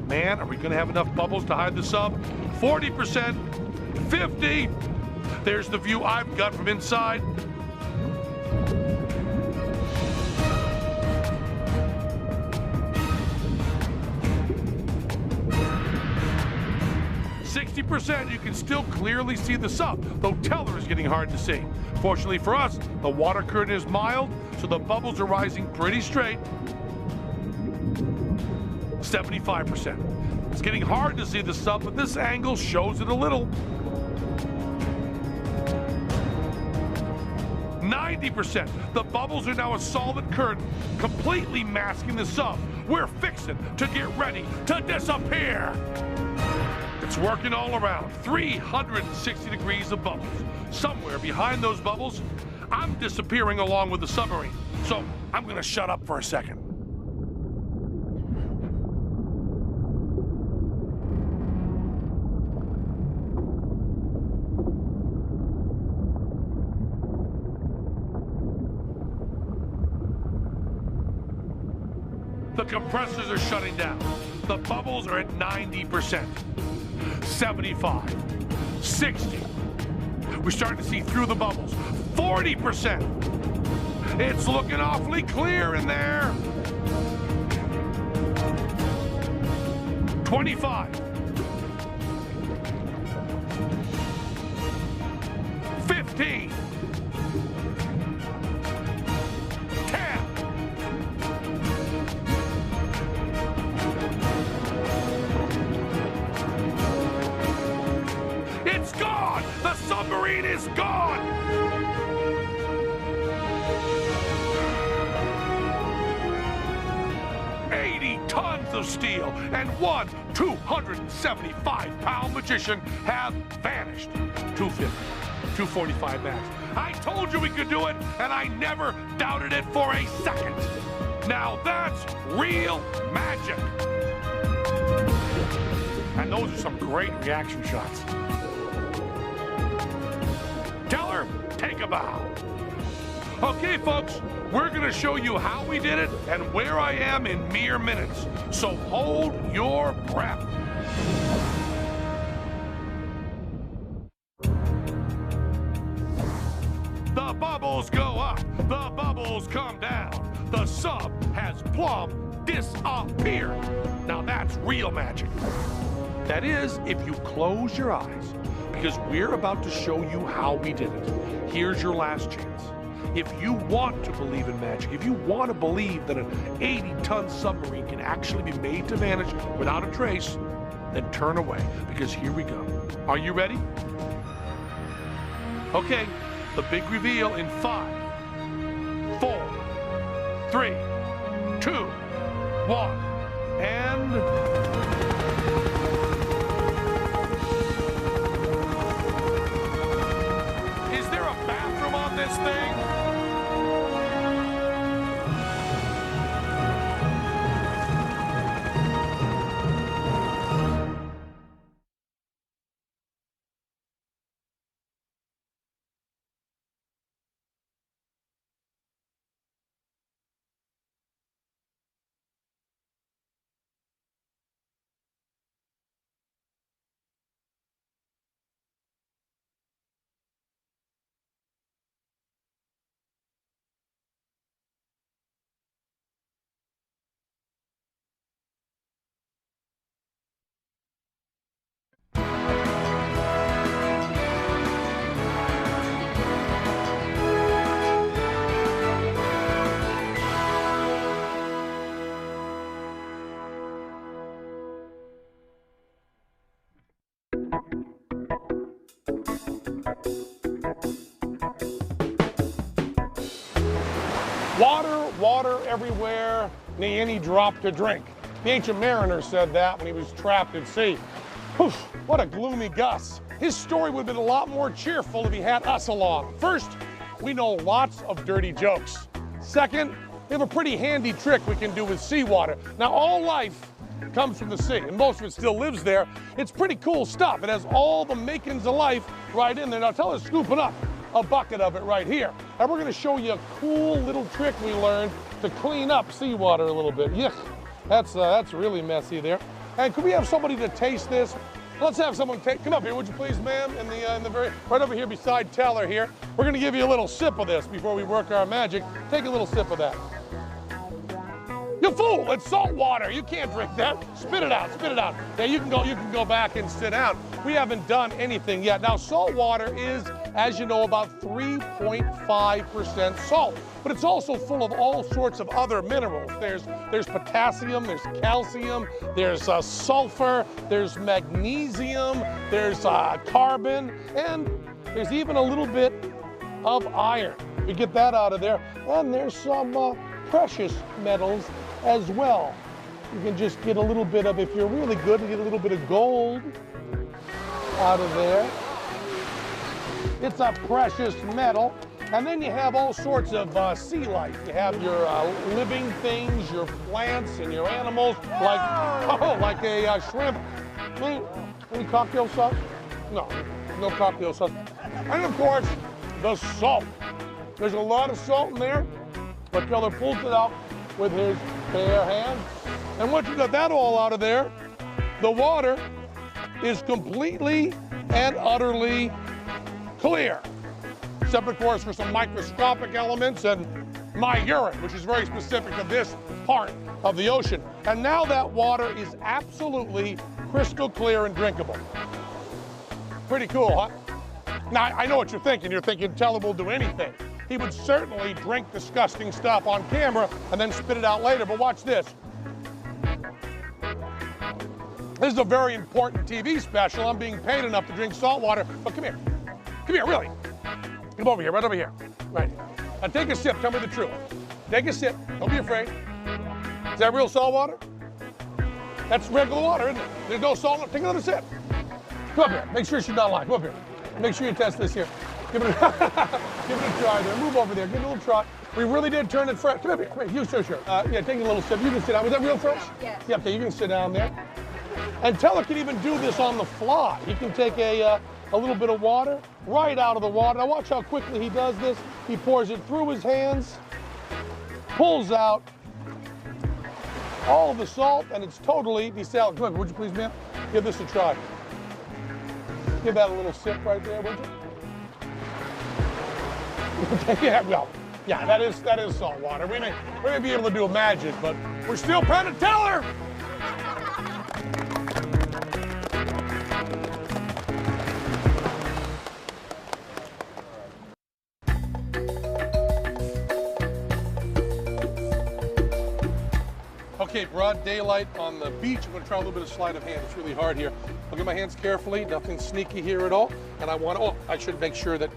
Man, are we going to have enough bubbles to hide the sub? 40%, 50%. There's the view I've got from inside. 60%, you can still clearly see the sub, though Teller is getting hard to see. Fortunately for us, the water curtain is mild, so the bubbles are rising pretty straight. 75%. It's getting hard to see the sub, but this angle shows it a little. 90%. The bubbles are now a solid curtain, completely masking the sub. We're fixing to get ready to disappear. It's working all around, 360 degrees of bubbles. Somewhere behind those bubbles, I'm disappearing along with the submarine. So I'm gonna shut up for a second. The compressors are shutting down. The bubbles are at 90%. 75. 60. We're starting to see through the bubbles. 40%. It's looking awfully clear in there. 25. 15. 10. It's gone! The submarine is gone! Tons of steel and one 275-pound magician have vanished. 250, 245 max. I told you we could do it, and I never doubted it for a second. Now that's real magic. And those are some great reaction shots. Teller, take a bow. Okay, folks, we're going to show you how we did it and where I am in mere minutes. So hold your breath. The bubbles go up, the bubbles come down. The sub has plumb disappeared. Now that's real magic. That is, if you close your eyes, because we're about to show you how we did it. Here's your last chance. If you want to believe in magic, if you want to believe that an 80-ton submarine can actually be made to vanish without a trace, then turn away, because here we go. Are you ready? Okay, the big reveal in 5, 4, 3, 2, 1, and... Is there a bathroom on this thing? Water everywhere, nay any drop to drink. The ancient mariner said that when he was trapped at sea. Whew, what a gloomy Gus. His story would have been a lot more cheerful if he had us along. First, we know lots of dirty jokes. Second, we have a pretty handy trick we can do with seawater. Now, all life comes from the sea, and most of it still lives there. It's pretty cool stuff. It has all the makings of life right in there. Now, tell us scooping up a bucket of it right here. And we're gonna show you a cool little trick we learned to clean up seawater a little bit. Yuck, that's really messy there. And could we have somebody to taste this? Let's have someone come up here, would you please, ma'am, in the very, right over here beside Teller here. We're gonna give you a little sip of this before we work our magic. Take a little sip of that. You fool, it's salt water. You can't drink that. Spit it out, spit it out. Yeah, you can go back and sit down. We haven't done anything yet. Now, salt water is, as you know, about 3.5% salt, but it's also full of all sorts of other minerals. There's potassium, there's calcium, there's sulfur, there's magnesium, there's carbon, and there's even a little bit of iron. We get that out of there, and there's some precious metals as well. You can just get a little bit of, if you're really good, you get a little bit of gold out of there. It's a precious metal. And then you have all sorts of sea life. You have your living things, your plants and your animals, like a shrimp. Any cocktail sauce? No, no cocktail sauce. And of course, the salt. There's a lot of salt in there, but Keller pulls it out with his bare hand. And once you got that all out of there, the water is completely and utterly clear. Except, of course, for some microscopic elements and my urine, which is very specific to this part of the ocean. And now that water is absolutely crystal clear and drinkable. Pretty cool, huh? Now, I know what you're thinking. You're thinking Teller will do anything. He would certainly drink disgusting stuff on camera and then spit it out later, but watch this. This is a very important TV special. I'm being paid enough to drink salt water, but come here. Come here, really. Come over here, right over here. Right. Now take a sip, tell me the truth. Take a sip, don't be afraid. Is that real salt water? That's regular water, isn't it? There's no salt in it. Take another sip. Come up here, make sure she's not lying. Come up here. Make sure you test this here. Give it a, give it a try there. Move over there, give it a little try. We really did turn it fresh. Come up here, come here. You sure. Yeah, take a little sip. You can sit down. Was that real fresh? Yes. Yeah, okay, you can sit down there. And Teller can even do this on the fly. He can take a little bit of water right out of the water. Now watch how quickly he does this. He pours it through his hands, pulls out all of the salt, and it's totally desalinated. Come on, would you please, ma'am? Give this a try. Give that a little sip right there, would you? Yeah, well, yeah, that is salt water. We may be able to do a magic, but we're still Penn and Teller. Okay, broad daylight on the beach. I'm going to try a little bit of sleight of hand. It's really hard here. Look at my hands carefully. Nothing sneaky here at all. And I should make sure that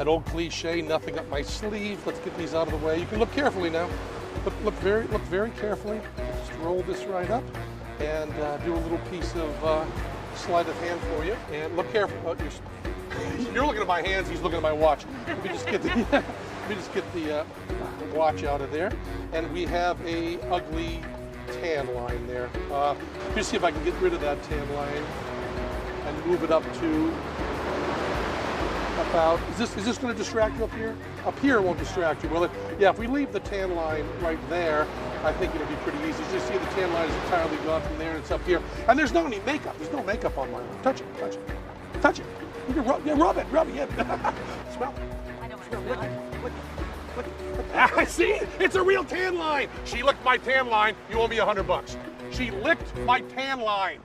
old cliche, nothing up my sleeve. Let's get these out of the way. You can look carefully now. Look very carefully. Just roll this right up and do a little piece of sleight of hand for you. And look carefully. Oh, you're looking at my hands. He's looking at my watch. Let me just get the watch out of there. And we have a ugly tan line there. Let me see if I can get rid of that tan line and move it up to about, is this going to distract you up here? Up here won't distract you, will it? Yeah, if we leave the tan line right there, I think it'll be pretty easy. Just see the tan line is entirely gone from there and it's up here. And there's no any makeup. There's no makeup on mine. Touch it, touch it. Touch it. You can rub it, yeah. Smell it. I don't want to Lick it. See? It's a real tan line. She licked my tan line. You owe me $100. She licked my tan line.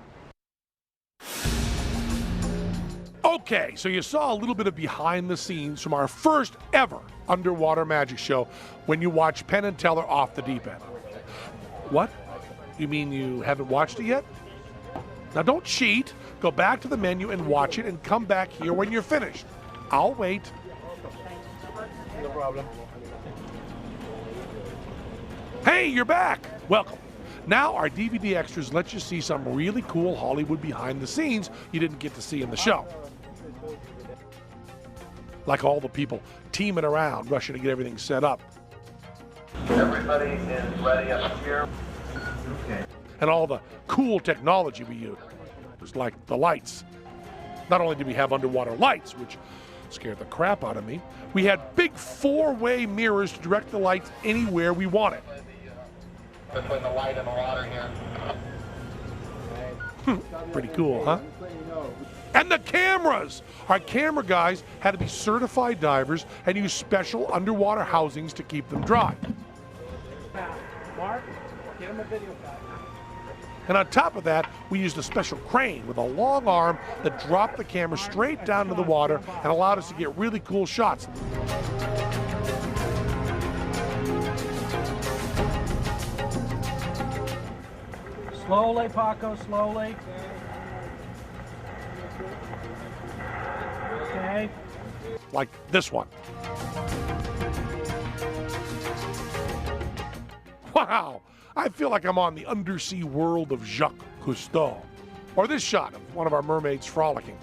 Okay, so you saw a little bit of behind the scenes from our first ever underwater magic show when you watched Penn and Teller Off the Deep End. What? You mean you haven't watched it yet? Now don't cheat. Go back to the menu and watch it and come back here when you're finished. I'll wait. No problem. Hey, you're back. Welcome. Now our DVD extras let you see some really cool Hollywood behind the scenes you didn't get to see in the show. Like all the people teaming around, rushing to get everything set up. Everybody is ready up here. Okay. And all the cool technology we use. It was like the lights. Not only did we have underwater lights, which scared the crap out of me, we had big four-way mirrors to direct the lights anywhere we wanted. Between the light and the water here. Pretty cool, huh? And the cameras! Our camera guys had to be certified divers and use special underwater housings to keep them dry. Mark, get him a video back. And on top of that, we used a special crane with a long arm that dropped the camera straight down to the water and allowed us to get really cool shots. Slowly, Paco, slowly. Okay. Like this one. Wow! I feel like I'm on the undersea world of Jacques Cousteau. Or this shot of one of our mermaids frolicking.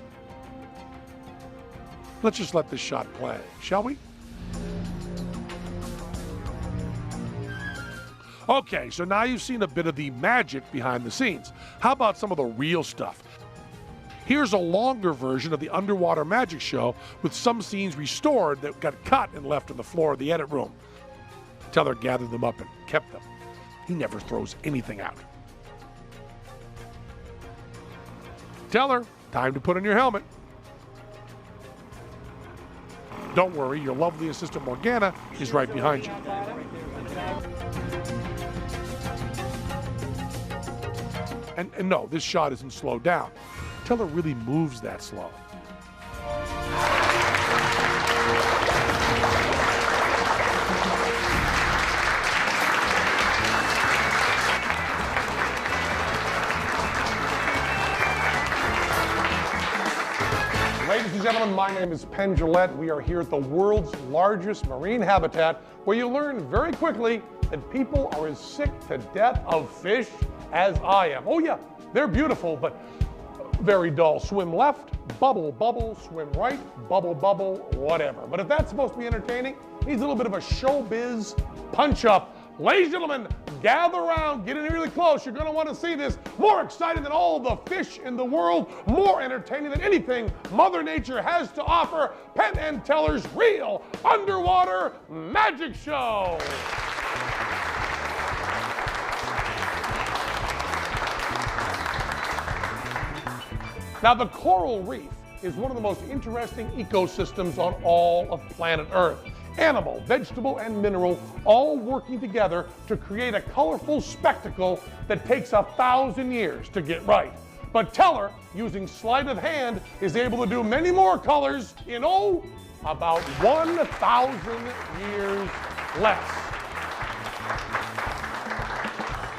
Let's just let this shot play, shall we? Okay, so now you've seen a bit of the magic behind the scenes. How about some of the real stuff? Here's a longer version of the underwater magic show with some scenes restored that got cut and left on the floor of the edit room. Teller gathered them up and kept them. he never throws anything out. Teller, time to put on your helmet. Don't worry, your lovely assistant Morgana is right behind you. And no, this shot isn't slowed down. Teller really moves that slow. Ladies and gentlemen, my name is Penn. We are here at the world's largest marine habitat, where you learn very quickly that people are as sick to death of fish as I am. Oh yeah, they're beautiful, but very dull. Swim left, bubble, bubble, swim right, bubble, bubble, whatever. But if that's supposed to be entertaining, needs a little bit of a showbiz punch-up. Ladies and gentlemen, gather around, get in really close. You're gonna want to see this. More exciting than all the fish in the world, more entertaining than anything Mother Nature has to offer. Penn and Teller's real underwater magic show. Now, the coral reef is one of the most interesting ecosystems on all of planet Earth. Animal, vegetable, and mineral all working together to create a colorful spectacle that takes 1,000 years to get right. But Teller, using sleight of hand, is able to do many more colors in, about 1,000 years less.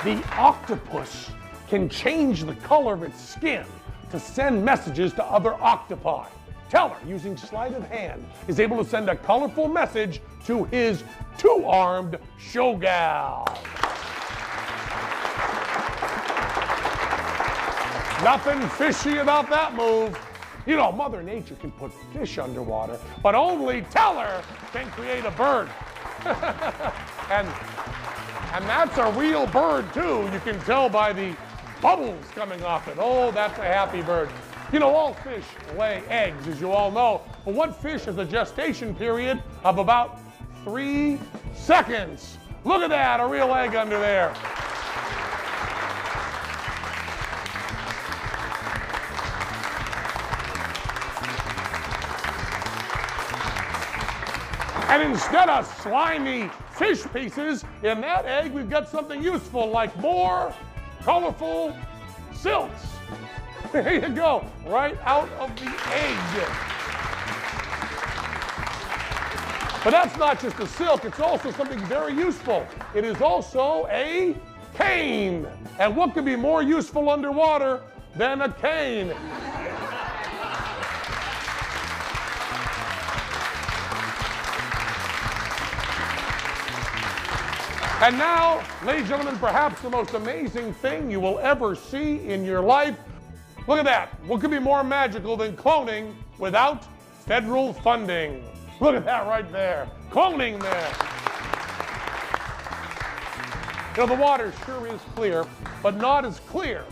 The octopus can change the color of its skin to send messages to other octopi. Teller, using sleight of hand, is able to send a colorful message to his two-armed showgal. Nothing fishy about that move. You know, Mother Nature can put fish underwater, but only Teller can create a bird. and that's a real bird, too. You can tell by the bubbles coming off it. Oh, that's a happy bird. You know, all fish lay eggs, as you all know, but one fish has a gestation period of about 3 seconds. Look at that, a real egg under there. And instead of slimy fish pieces, in that egg we've got something useful, like more colorful silks. There you go, right out of the egg. But that's not just a silk, it's also something very useful. It is also a cane. And what could be more useful underwater than a cane? And now, ladies and gentlemen, perhaps the most amazing thing you will ever see in your life. Look at that. What could be more magical than cloning without federal funding? Look at that right there. Cloning there. You know, the water sure is clear, but not as clear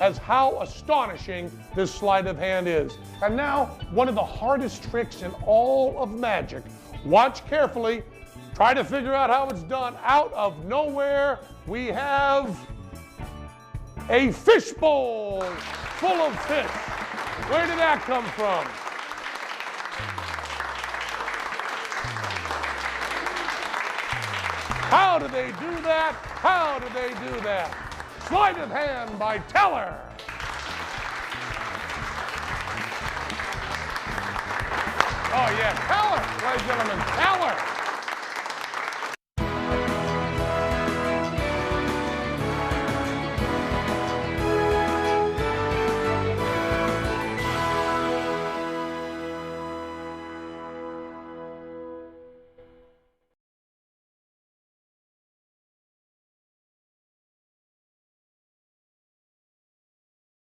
as how astonishing this sleight of hand is. And now, one of the hardest tricks in all of magic. Watch carefully. Try to figure out how it's done. Out of nowhere, we have a fishbowl full of fish. Where did that come from? How do they do that? How do they do that? Sleight of hand by Teller. Oh yeah, Teller, ladies and gentlemen.